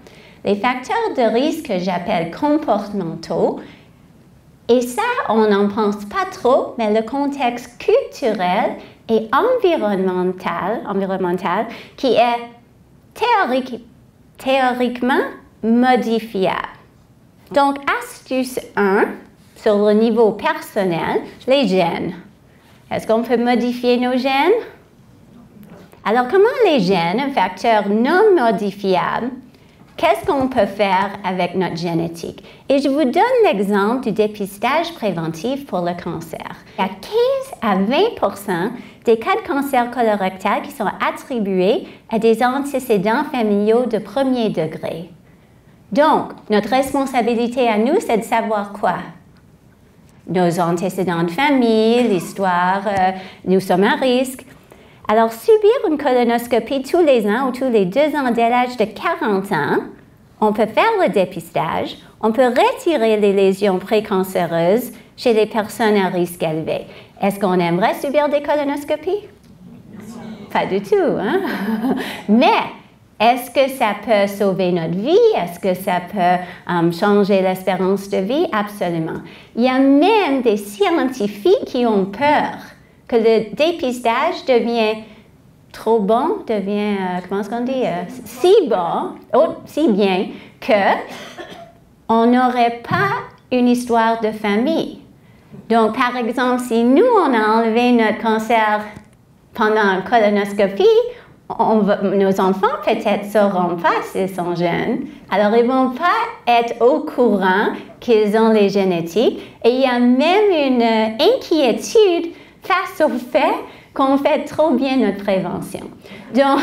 les facteurs de risque que j'appelle comportementaux. Et ça, on n'en pense pas trop, mais le contexte culturel et environnemental qui est théoriquement modifiable. Donc, astuce 1, sur le niveau personnel, les gènes. Est-ce qu'on peut modifier nos gènes? Alors, comment les gènes, un facteur non modifiable, qu'est-ce qu'on peut faire avec notre génétique? Et je vous donne l'exemple du dépistage préventif pour le cancer. Il y a 15 à 20% des cas de cancer colorectal qui sont attribués à des antécédents familiaux de premier degré. Donc, notre responsabilité à nous, c'est de savoir quoi? Nos antécédents de famille, l'histoire, nous sommes à risque. Alors, subir une colonoscopie tous les ans ou tous les 2 ans dès l'âge de 40 ans, on peut faire le dépistage, on peut retirer les lésions précancéreuses chez les personnes à risque élevé. Est-ce qu'on aimerait subir des colonoscopies? Pas du tout, hein? Mais est-ce que ça peut sauver notre vie? Est-ce que ça peut changer l'espérance de vie? Absolument. Il y a même des scientifiques qui ont peur que le dépistage devient trop bon, comment est-ce qu'on dit, si bon, si bien qu'on n'aurait pas une histoire de famille. Donc, par exemple, si nous, on a enlevé notre cancer pendant une colonoscopie, nos enfants peut-être ne sauront pas s'ils sont jeunes. Alors, ils ne vont pas être au courant qu'ils ont les génétiques. Et il y a même une inquiétude face au fait qu'on fait trop bien notre prévention. Donc,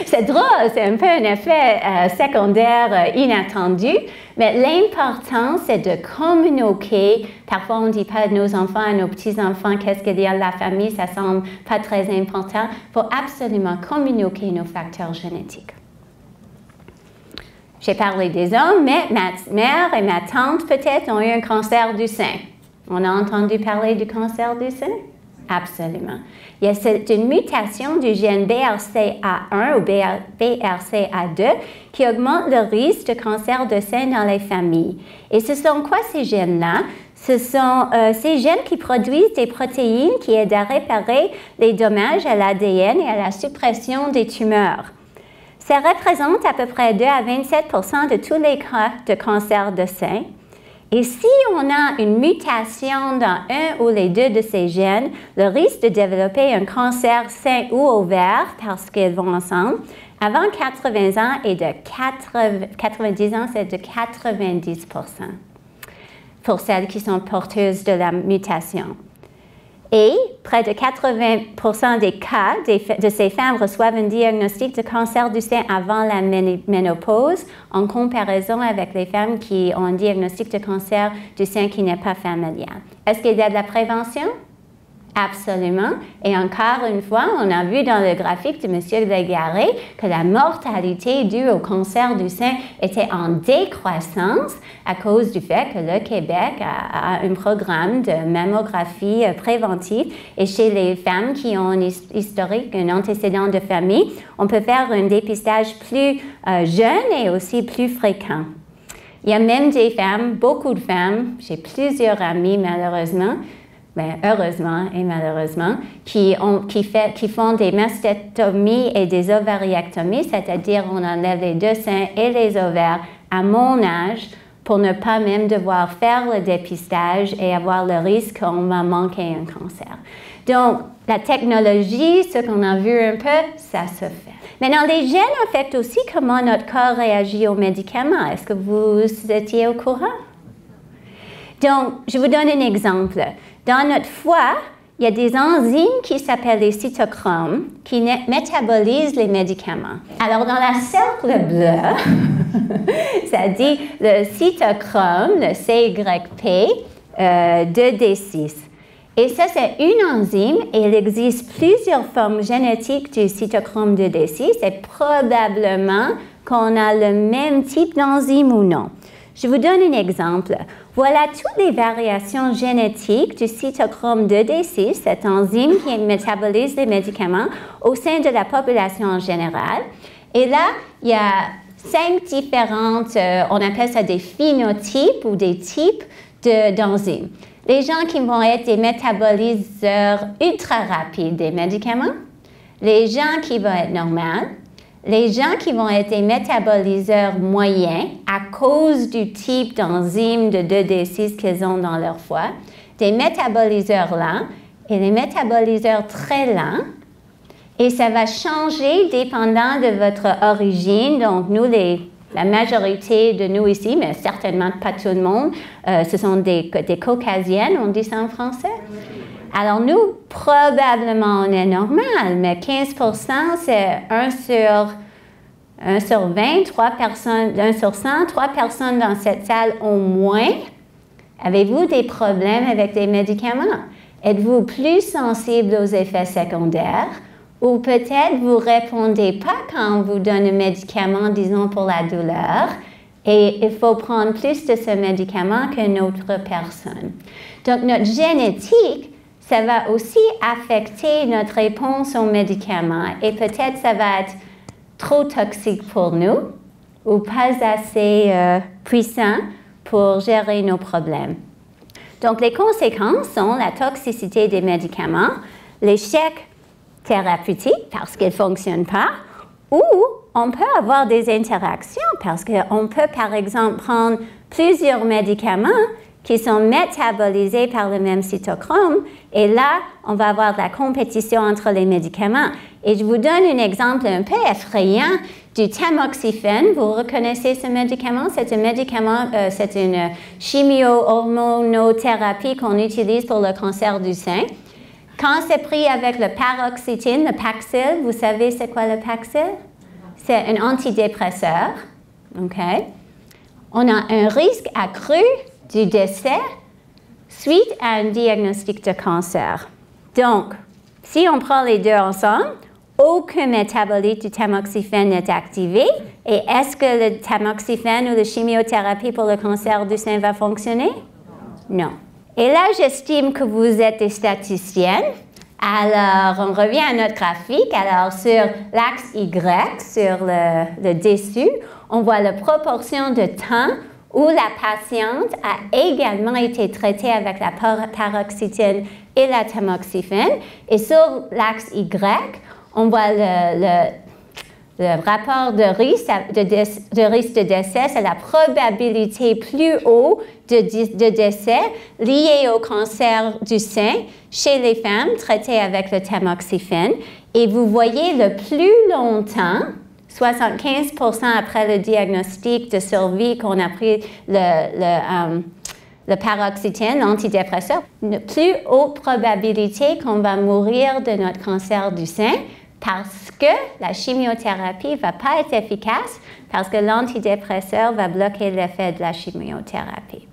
c'est drôle, c'est un peu un effet secondaire inattendu, mais l'important, c'est de communiquer. Parfois, on ne dit pas à nos enfants, à nos petits-enfants, qu'est-ce qu'il y a de la famille, ça semble pas très important. Il faut absolument communiquer nos facteurs génétiques. J'ai parlé des hommes, mais ma mère et ma tante, peut-être, ont eu un cancer du sein. On a entendu parler du cancer du sein? Absolument. Il y a une mutation du gène BRCA1 ou BRCA2 qui augmente le risque de cancer de sein dans les familles. Et ce sont quoi ces gènes-là? Ce sont ces gènes qui produisent des protéines qui aident à réparer les dommages à l'ADN et à la suppression des tumeurs. Ça représente à peu près 2 à 27% de tous les cas de cancer de sein. Et si on a une mutation dans un ou les deux de ces gènes, le risque de développer un cancer sein ou ovaire, parce qu'ils vont ensemble, avant 80 ans et de 90 ans, c'est de 90% pour celles qui sont porteuses de la mutation. Et près de 80% des cas de ces femmes reçoivent un diagnostic de cancer du sein avant la ménopause, en comparaison avec les femmes qui ont un diagnostic de cancer du sein qui n'est pas familial. Est-ce qu'il y a de la prévention? Absolument. Et encore une fois, on a vu dans le graphique de M. Légaré que la mortalité due au cancer du sein était en décroissance à cause du fait que le Québec a un programme de mammographie préventive. Et chez les femmes qui ont un historique, un antécédent de famille, on peut faire un dépistage plus jeune et aussi plus fréquent. Il y a même des femmes, beaucoup de femmes, j'ai plusieurs amis malheureusement, mais heureusement et malheureusement, qui font des mastectomies et des ovariectomies, c'est-à-dire on enlève les deux seins et les ovaires à mon âge pour ne pas même devoir faire le dépistage et avoir le risque qu'on va manquer un cancer. Donc, la technologie, ce qu'on a vu un peu, ça se fait. Maintenant, les gènes affectent aussi comment notre corps réagit aux médicaments. Est-ce que vous étiez au courant? Donc, je vous donne un exemple. Dans notre foie, il y a des enzymes qui s'appellent les cytochromes qui métabolisent les médicaments. Alors, dans la cercle bleue, ça dit le cytochrome, le CYP, 2D6. Et ça, c'est une enzyme et il existe plusieurs formes génétiques du cytochrome 2D6 et probablement qu'on a le même type d'enzyme ou non. Je vous donne un exemple. Voilà toutes les variations génétiques du cytochrome 2D6, cette enzyme qui métabolise les médicaments, au sein de la population en général. Et là, il y a 5 différentes, on appelle ça des phénotypes ou des types d'enzymes. Les gens qui vont être des métaboliseurs ultra rapides des médicaments, les gens qui vont être normaux, les gens qui vont être des métaboliseurs moyens à cause du type d'enzyme de 2D6 qu'ils ont dans leur foie, des métaboliseurs lents et les métaboliseurs très lents. Et ça va changer dépendant de votre origine. Donc, nous, la majorité de nous ici, mais certainement pas tout le monde, ce sont des caucasiennes, on dit ça en français. Alors nous, probablement on est normal, mais 15%, c'est 1 sur 20, 3 personnes, 1 sur 100, 3 personnes dans cette salle au moins. Avez-vous des problèmes avec des médicaments? Êtes-vous plus sensible aux effets secondaires? Ou peut-être vous ne répondez pas quand on vous donne un médicament, disons pour la douleur, et il faut prendre plus de ce médicament qu'une autre personne. Donc notre génétique, ça va aussi affecter notre réponse aux médicaments et peut-être ça va être trop toxique pour nous ou pas assez puissant pour gérer nos problèmes. Donc les conséquences sont la toxicité des médicaments, l'échec thérapeutique parce qu'ils ne fonctionnent pas, ou on peut avoir des interactions parce qu'on peut par exemple prendre plusieurs médicaments qui sont métabolisés par le même cytochrome, et là, on va avoir de la compétition entre les médicaments. Et je vous donne un exemple un peu effrayant du tamoxifène. Vous reconnaissez ce médicament? C'est un médicament, c'est une chimio-hormonothérapie qu'on utilise pour le cancer du sein. Quand c'est pris avec le paroxétine, le Paxil, vous savez c'est quoi le Paxil? C'est un antidépresseur. Okay. On a un risque accru du décès suite à un diagnostic de cancer. Donc, si on prend les deux ensemble, aucun métabolite du tamoxifène n'est activé. Et est-ce que le tamoxifène ou la chimiothérapie pour le cancer du sein va fonctionner? Non. Et là, j'estime que vous êtes des statisticiennes. Alors, on revient à notre graphique. Alors, sur l'axe Y, sur le dessus, on voit la proportion de temps où la patiente a également été traitée avec la paroxétine et la tamoxifène. Et sur l'axe Y, on voit le rapport de risque de décès, c'est la probabilité plus haute de décès liée au cancer du sein chez les femmes traitées avec le tamoxifène. Et vous voyez le plus longtemps, 75% après le diagnostic de survie qu'on a pris le paroxétine, l'antidépresseur, plus haute probabilité qu'on va mourir de notre cancer du sein parce que la chimiothérapie ne va pas être efficace, parce que l'antidépresseur va bloquer l'effet de la chimiothérapie.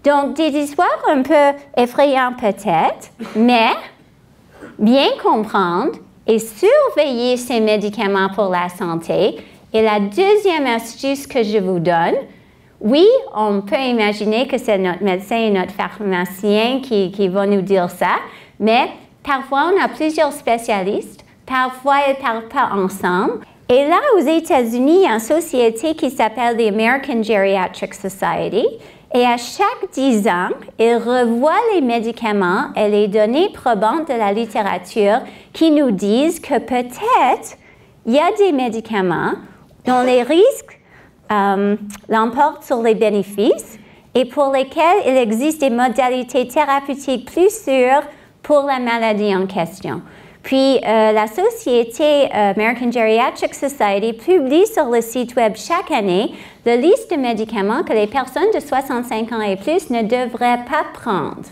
Donc, des histoires un peu effrayantes peut-être, mais bien comprendre et surveiller ces médicaments pour la santé. Et la deuxième astuce que je vous donne, oui, on peut imaginer que c'est notre médecin et notre pharmacien qui vont nous dire ça, mais parfois on a plusieurs spécialistes, parfois ils ne parlent pas ensemble. Et là, aux États-Unis, il y a une société qui s'appelle the American Geriatric Society. Et à chaque 10 ans, ils revoient les médicaments et les données probantes de la littérature qui nous disent que peut-être il y a des médicaments dont les risques l'emportent sur les bénéfices et pour lesquels il existe des modalités thérapeutiques plus sûres pour la maladie en question. Puis, la société American Geriatric Society publie sur le site web chaque année la liste de médicaments que les personnes de 65 ans et plus ne devraient pas prendre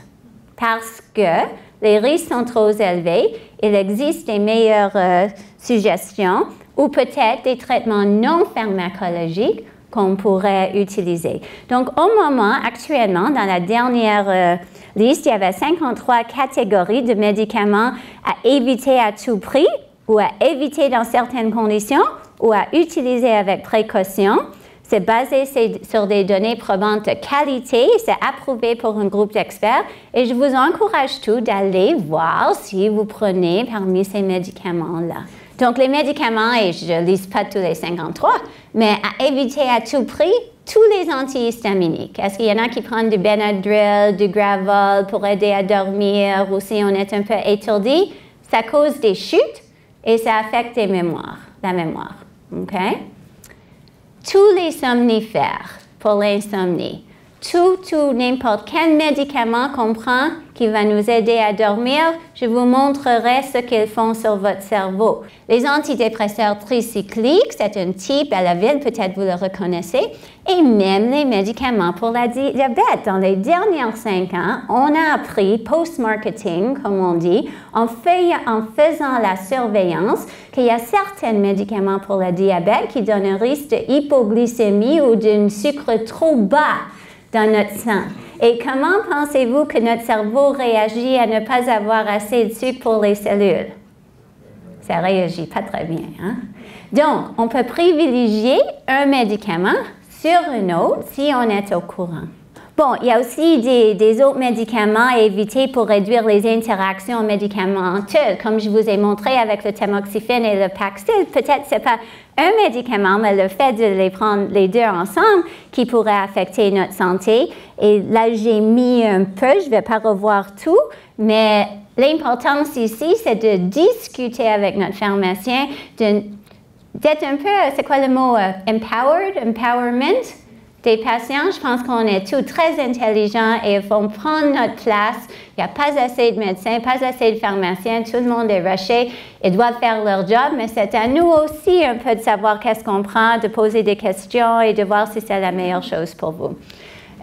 parce que les risques sont trop élevés, il existe des meilleures suggestions ou peut-être des traitements non pharmacologiques qu'on pourrait utiliser. Donc, au moment, actuellement, dans la dernière liste, il y avait 53 catégories de médicaments à éviter à tout prix ou à éviter dans certaines conditions ou à utiliser avec précaution. C'est basé sur des données probantes de qualité, c'est approuvé pour un groupe d'experts et je vous encourage tous d'aller voir si vous prenez parmi ces médicaments-là. Donc, les médicaments, et je ne liste pas tous les 53, mais à éviter à tout prix, tous les antihistaminiques. Est-ce qu'il y en a qui prennent du Benadryl, du Gravol pour aider à dormir ou si on est un peu étourdi? Ça cause des chutes et ça affecte la mémoire. Okay? Tous les somnifères pour l'insomnie, n'importe quel médicament qu'on prend qui va nous aider à dormir, je vous montrerai ce qu'ils font sur votre cerveau. Les antidépresseurs tricycliques, c'est un type à la ville, peut-être vous le reconnaissez, et même les médicaments pour la diabète. Dans les dernières 5 ans, on a appris post-marketing, comme on dit, en faisant la surveillance, qu'il y a certains médicaments pour le diabète qui donnent un risque d'hypoglycémie ou d'un sucre trop bas dans notre sang. Et comment pensez-vous que notre cerveau réagit à ne pas avoir assez de sucre pour les cellules? Ça ne réagit pas très bien. Hein? Donc, on peut privilégier un médicament sur un autre si on est au courant. Bon, il y a aussi des autres médicaments à éviter pour réduire les interactions médicamenteuses, comme je vous ai montré avec le tamoxifène et le Paxil. Peut-être ce n'est pas un médicament, mais le fait de les prendre les deux ensemble qui pourrait affecter notre santé. Et là, j'ai mis un peu, je ne vais pas revoir tout, mais l'importance ici, c'est de discuter avec notre pharmacien, d'être un peu, c'est quoi le mot, empowerment des patients. Je pense qu'on est tous très intelligents et ils vont prendre notre place. Il n'y a pas assez de médecins, pas assez de pharmaciens, tout le monde est rushé. Ils doivent faire leur job, mais c'est à nous aussi un peu de savoir qu'est-ce qu'on prend, de poser des questions et de voir si c'est la meilleure chose pour vous.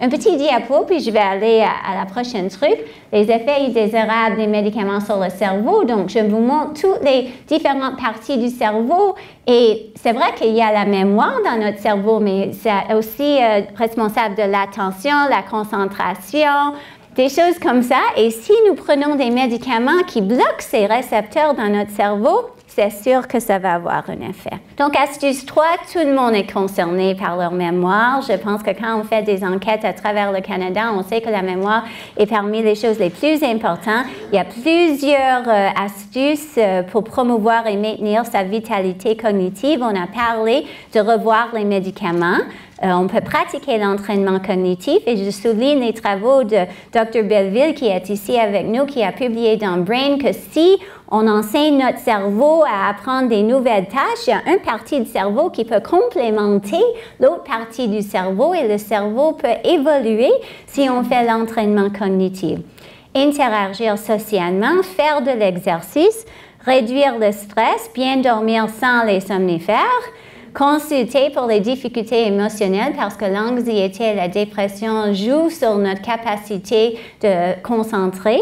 Un petit diapo, puis je vais aller à la prochaine truc, les effets indésirables des médicaments sur le cerveau. Donc, je vous montre toutes les différentes parties du cerveau. Et c'est vrai qu'il y a la mémoire dans notre cerveau, mais c'est aussi responsable de l'attention, la concentration, des choses comme ça. Et si nous prenons des médicaments qui bloquent ces récepteurs dans notre cerveau, c'est sûr que ça va avoir un effet. Donc, astuce 3, tout le monde est concerné par leur mémoire. Je pense que quand on fait des enquêtes à travers le Canada, on sait que la mémoire est parmi les choses les plus importantes. Il y a plusieurs astuces pour promouvoir et maintenir sa vitalité cognitive. On a parlé de revoir les médicaments. On peut pratiquer l'entraînement cognitif et je souligne les travaux de Dr. Belleville qui est ici avec nous, qui a publié dans Brain que si on enseigne notre cerveau à apprendre des nouvelles tâches, il y a une partie du cerveau qui peut complémenter l'autre partie du cerveau et le cerveau peut évoluer si on fait l'entraînement cognitif. Interagir socialement, faire de l'exercice, réduire le stress, bien dormir sans les somnifères, consulter pour les difficultés émotionnelles parce que l'anxiété et la dépression jouent sur notre capacité de concentrer,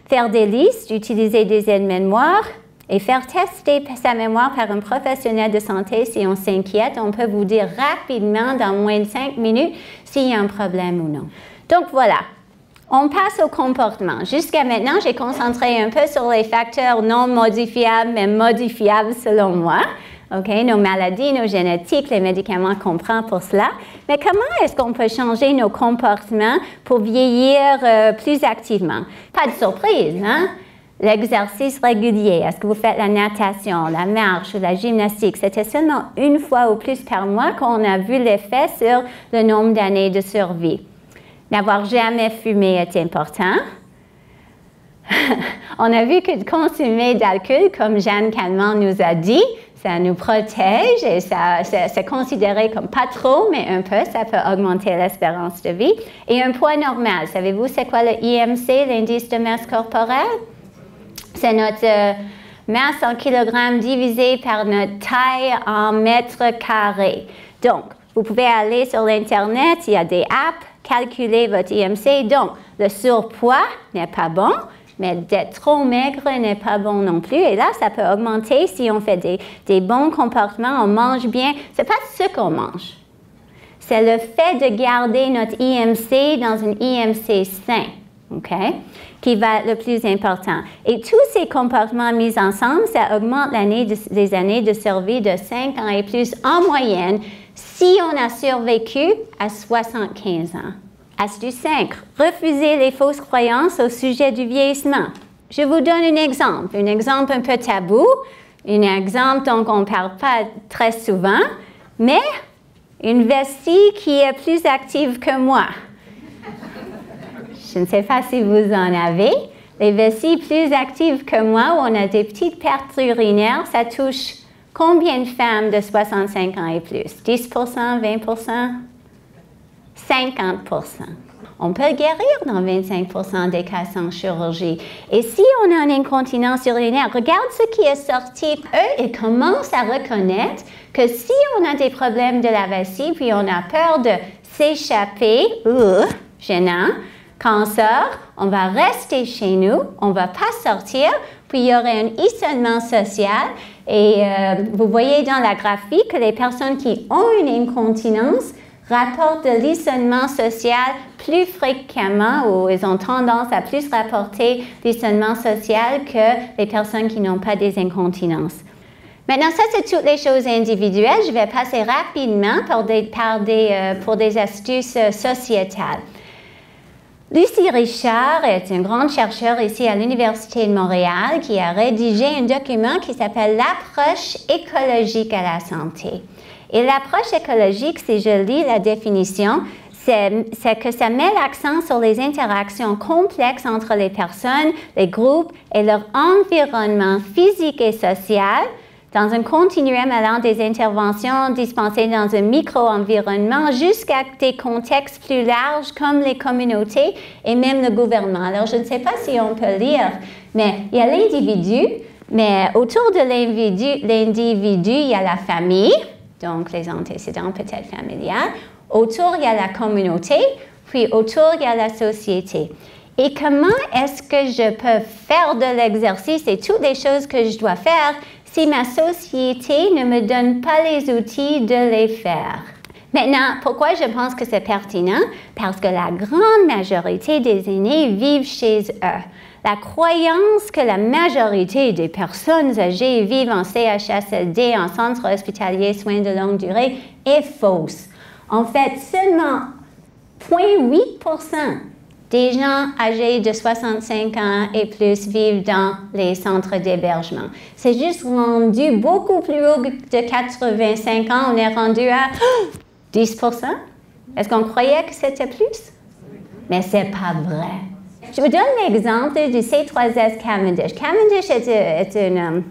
faire des listes, utiliser des aides-mémoire et faire tester sa mémoire par un professionnel de santé si on s'inquiète. On peut vous dire rapidement, dans moins de 5 minutes, s'il y a un problème ou non. Donc voilà, on passe au comportement. Jusqu'à maintenant, j'ai concentré un peu sur les facteurs non modifiables, mais modifiables selon moi. Okay, nos maladies, nos génétiques, les médicaments qu'on prend pour cela. Mais comment est-ce qu'on peut changer nos comportements pour vieillir plus activement? Pas de surprise, hein? L'exercice régulier. Est-ce que vous faites la natation, la marche ou la gymnastique? C'était seulement une fois ou plus par mois qu'on a vu l'effet sur le nombre d'années de survie. N'avoir jamais fumé est important. On a vu que de consommer d'alcool, comme Jeanne Calment nous a dit, ça nous protège et c'est considéré comme pas trop, mais un peu, ça peut augmenter l'espérance de vie. Et un poids normal. Savez-vous c'est quoi le IMC, l'indice de masse corporelle? C'est notre masse en kilogrammes divisé par notre taille en mètres carrés. Donc, vous pouvez aller sur l'Internet, il y a des apps, calculer votre IMC. Donc, le surpoids n'est pas bon. Mais d'être trop maigre n'est pas bon non plus. Et là, ça peut augmenter si on fait des bons comportements, on mange bien. Ce n'est pas ce qu'on mange. C'est le fait de garder notre IMC dans un IMC sain, OK, qui va être le plus important. Et tous ces comportements mis ensemble, ça augmente les années de survie de 5 ans et plus en moyenne si on a survécu à 75 ans. Astuce 5. Refuser les fausses croyances au sujet du vieillissement. Je vous donne un exemple un peu tabou, un exemple dont on ne parle pas très souvent, mais une vessie qui est plus active que moi. Je ne sais pas si vous en avez. Les vessies plus actives que moi, où on a des petites pertes urinaires, ça touche combien de femmes de 65 ans et plus? 10 20 50 %. On peut guérir dans 25 % des cas sans chirurgie. Et si on a une incontinence urinaire, regarde ce qui est sorti. Eux, ils commencent à reconnaître que si on a des problèmes de la vessie, puis on a peur de s'échapper, gênant, quand on sort, on va rester chez nous, on ne va pas sortir, puis il y aurait un isolement social. Et vous voyez dans la graphique que les personnes qui ont une incontinence rapportent de l'isolement social plus fréquemment ou ils ont tendance à plus rapporter l'isolement social que les personnes qui n'ont pas des incontinences. Maintenant, ça, c'est toutes les choses individuelles. Je vais passer rapidement pour des astuces sociétales. Lucie Richard est une grande chercheure ici à l'Université de Montréal qui a rédigé un document qui s'appelle « L'approche écologique à la santé ». Et l'approche écologique, si je lis la définition, c'est que ça met l'accent sur les interactions complexes entre les personnes, les groupes et leur environnement physique et social dans un continuum allant des interventions dispensées dans un micro-environnement jusqu'à des contextes plus larges comme les communautés et même le gouvernement. Alors, je ne sais pas si on peut lire, mais il y a l'individu, mais autour de l'individu, il y a la famille, donc les antécédents peut-être familiales. Autour, il y a la communauté, puis autour, il y a la société. Et comment est-ce que je peux faire de l'exercice et toutes les choses que je dois faire si ma société ne me donne pas les outils de les faire? Maintenant, pourquoi je pense que c'est pertinent? Parce que la grande majorité des aînés vivent chez eux. La croyance que la majorité des personnes âgées vivent en CHSLD, en centre hospitalier soins de longue durée, est fausse. En fait, seulement 0,8 % des gens âgés de 65 ans et plus vivent dans les centres d'hébergement. C'est juste rendu beaucoup plus haut de 85 ans. On est rendu à 10 %. Est-ce qu'on croyait que c'était plus? Mais ce n'est pas vrai. Je vous donne l'exemple du C3S Cavendish. Cavendish est un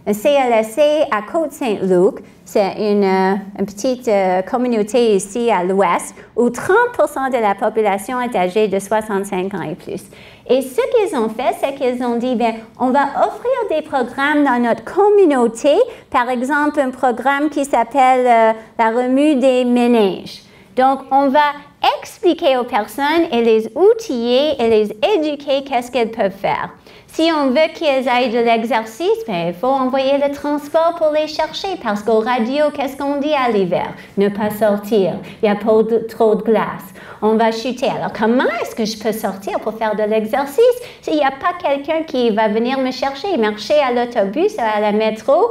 CLSC à Côte-Saint-Luc. C'est une petite communauté ici à l'ouest où 30 % de la population est âgée de 65 ans et plus. Et ce qu'ils ont fait, c'est qu'ils ont dit, bien, on va offrir des programmes dans notre communauté, par exemple un programme qui s'appelle la remue des méninges. Donc, on va expliquer aux personnes et les outiller et les éduquer qu'est-ce qu'elles peuvent faire. Si on veut qu'ils aillent de l'exercice, ben, il faut envoyer le transport pour les chercher parce qu'au radio, qu'est-ce qu'on dit à l'hiver? Ne pas sortir, il y a pas trop de glace, on va chuter. Alors, comment est-ce que je peux sortir pour faire de l'exercice s'il n'y a pas quelqu'un qui va venir me chercher, marcher à l'autobus, à la métro?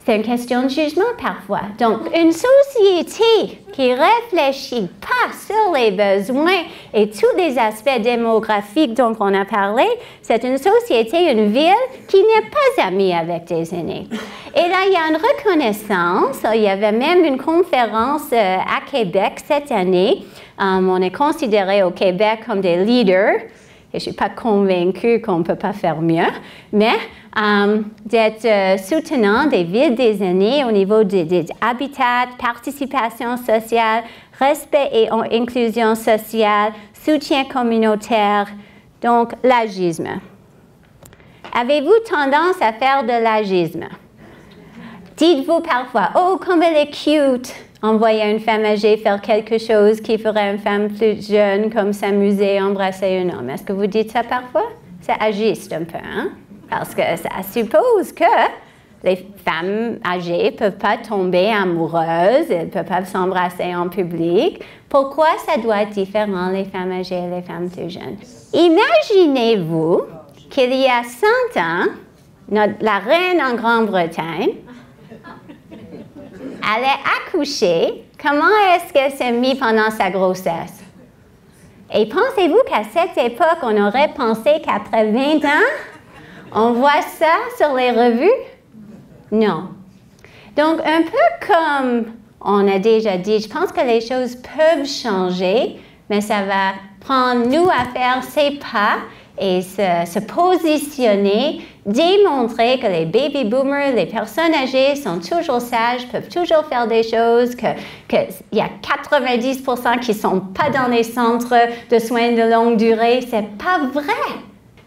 C'est une question de jugement parfois. Donc, une société qui réfléchit pas sur les besoins et tous les aspects démographiques dont on a parlé, c'est une société, une ville qui n'est pas amie avec des aînés. Et là, il y a une reconnaissance. Il y avait même une conférence à Québec cette année. On est considéré au Québec comme des leaders. Et je ne suis pas convaincue qu'on ne peut pas faire mieux, mais d'être soutenant des villes des aînés au niveau des habitats, participation sociale, respect et inclusion sociale, soutien communautaire, donc l'agisme. Avez-vous tendance à faire de l'agisme? Dites-vous parfois, oh, comme elle est cute! Envoyer une femme âgée faire quelque chose qui ferait une femme plus jeune, comme s'amuser, embrasser un homme. Est-ce que vous dites ça parfois? C'est agiste un peu, hein? Parce que ça suppose que les femmes âgées ne peuvent pas tomber amoureuses, elles ne peuvent pas s'embrasser en public. Pourquoi ça doit être différent, les femmes âgées et les femmes plus jeunes? Imaginez-vous qu'il y a 100 ans, la reine en Grande-Bretagne, elle est accouchée. Comment est-ce qu'elle s'est mise pendant sa grossesse? Et pensez-vous qu'à cette époque, on aurait pensé qu'après 20 ans, on voit ça sur les revues? Non. Donc, un peu comme on a déjà dit, je pense que les choses peuvent changer, mais ça va prendre nous à faire ces pas et se positionner, démontrer que les baby boomers, les personnes âgées sont toujours sages, peuvent toujours faire des choses, qu'il y a 90% qui ne sont pas dans les centres de soins de longue durée. C'est pas vrai.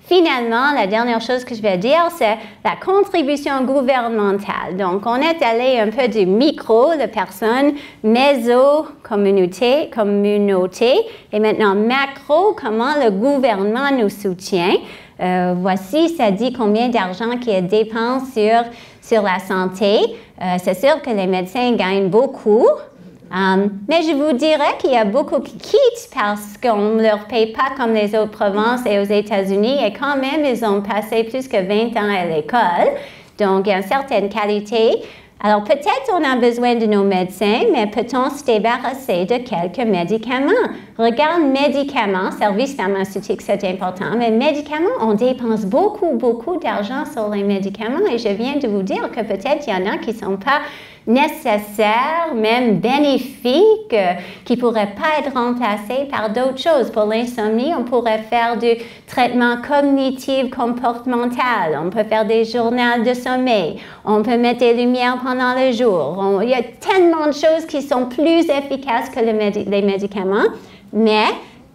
Finalement, la dernière chose que je vais dire, c'est la contribution gouvernementale. Donc, on est allé un peu du micro de personnes, méso, communauté, et maintenant macro, comment le gouvernement nous soutient. Voici, ça dit combien d'argent qui est dépensé sur la santé. C'est sûr que les médecins gagnent beaucoup. Mais je vous dirais qu'il y a beaucoup qui quittent parce qu'on ne leur paye pas comme les autres provinces et aux États-Unis et quand même, ils ont passé plus que 20 ans à l'école. Donc, il y a une certaine qualité. Alors, peut-être on a besoin de nos médecins, mais peut-on se débarrasser de quelques médicaments? Regarde, médicaments, services pharmaceutiques, c'est important, mais médicaments, on dépense beaucoup d'argent sur les médicaments et je viens de vous dire que peut-être il y en a qui ne sont pas nécessaires, même bénéfiques, qui ne pourraient pas être remplacés par d'autres choses. Pour l'insomnie, on pourrait faire du traitement cognitif comportemental, on peut faire des journaux de sommeil, on peut mettre des lumières pendant le jour. Il y a tellement de choses qui sont plus efficaces que les médicaments, mais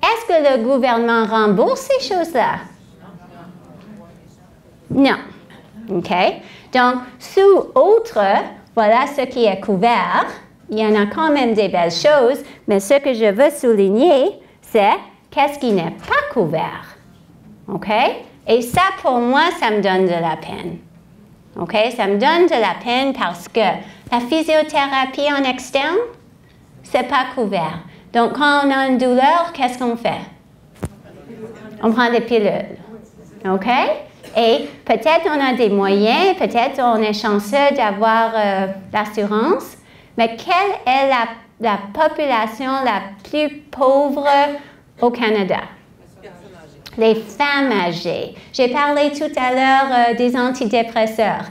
est-ce que le gouvernement rembourse ces choses-là? Non. OK? Donc, sous autre, voilà ce qui est couvert. Il y en a quand même des belles choses, mais ce que je veux souligner, c'est qu'est-ce qui n'est pas couvert. OK? Et ça, pour moi, ça me donne de la peine. OK? Ça me donne de la peine parce que la physiothérapie en externe, c'est pas couvert. Donc, quand on a une douleur, qu'est-ce qu'on fait? On prend des pilules. OK? Et peut-être on a des moyens, peut-être on est chanceux d'avoir l'assurance, mais quelle est la population la plus pauvre au Canada? Les femmes âgées. J'ai parlé tout à l'heure des antidépresseurs.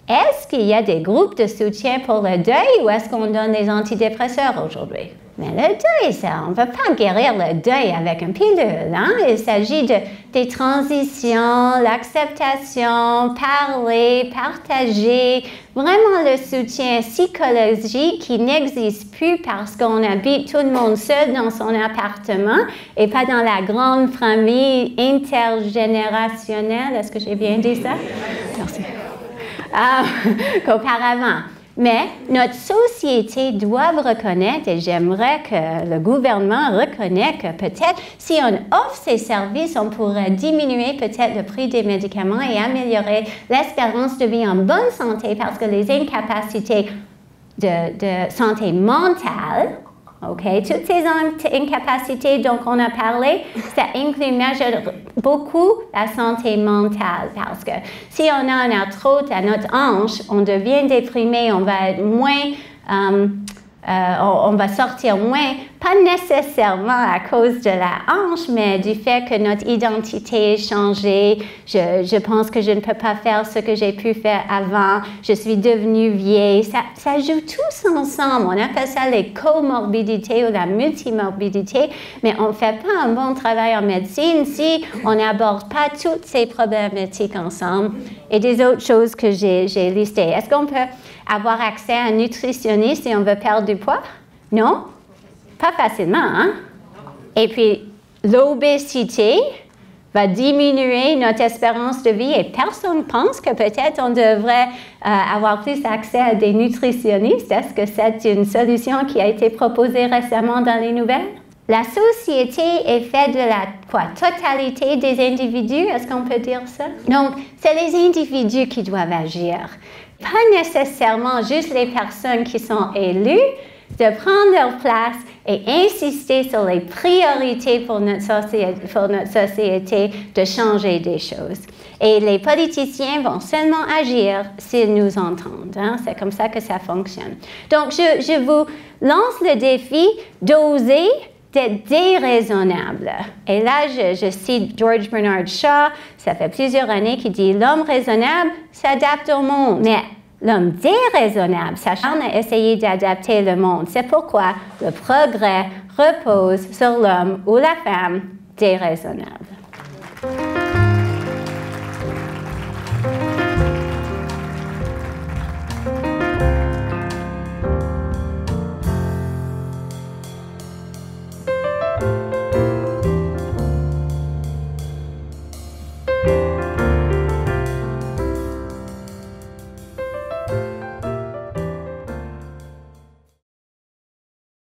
Est-ce qu'il y a des groupes de soutien pour le deuil ou est-ce qu'on donne des antidépresseurs aujourd'hui? Mais le deuil, ça, on ne peut pas guérir le deuil avec une pilule. Hein? Il s'agit des transitions, l'acceptation, parler, partager, vraiment le soutien psychologique qui n'existe plus parce qu'on habite tout le monde seul dans son appartement et pas dans la grande famille intergénérationnelle. Est-ce que j'ai bien dit ça? Merci. Qu'auparavant. Mais notre société doit reconnaître, et j'aimerais que le gouvernement reconnaisse que peut-être si on offre ces services, on pourrait diminuer peut-être le prix des médicaments et améliorer l'espérance de vie en bonne santé parce que les incapacités de santé mentale, toutes ces incapacités dont on a parlé, ça inclut beaucoup la santé mentale parce que si on a une arthrose à notre hanche, on devient déprimé, on va être moins, on va sortir moins, pas nécessairement à cause de la hanche, mais du fait que notre identité est changée. Je pense que je ne peux pas faire ce que j'ai pu faire avant. Je suis devenue vieille. Ça joue tous ensemble. On appelle ça les comorbidités ou la multimorbidité, mais on ne fait pas un bon travail en médecine si on n'aborde pas toutes ces problématiques ensemble. Et des autres choses que j'ai listées. Est-ce qu'on peut avoir accès à un nutritionniste si on veut perdre du poids? Non? Pas facilement, hein? Et puis, l'obésité va diminuer notre espérance de vie et personne ne pense que peut-être on devrait avoir plus accès à des nutritionnistes. Est-ce que c'est une solution qui a été proposée récemment dans les nouvelles? La société est faite de la totalité des individus, est-ce qu'on peut dire ça? Donc, c'est les individus qui doivent agir, pas nécessairement juste les personnes qui sont élues, de prendre leur place et insister sur les priorités pour notre société de changer des choses. Et les politiciens vont seulement agir s'ils nous entendent. Hein? C'est comme ça que ça fonctionne. Donc, je vous lance le défi d'oser d'être déraisonnable. Et là, je cite George Bernard Shaw, ça fait plusieurs années qu'il dit « L'homme raisonnable s'adapte au monde ». Mais l'homme déraisonnable s'acharne à essayer d'adapter le monde. C'est pourquoi le progrès repose sur l'homme ou la femme déraisonnable.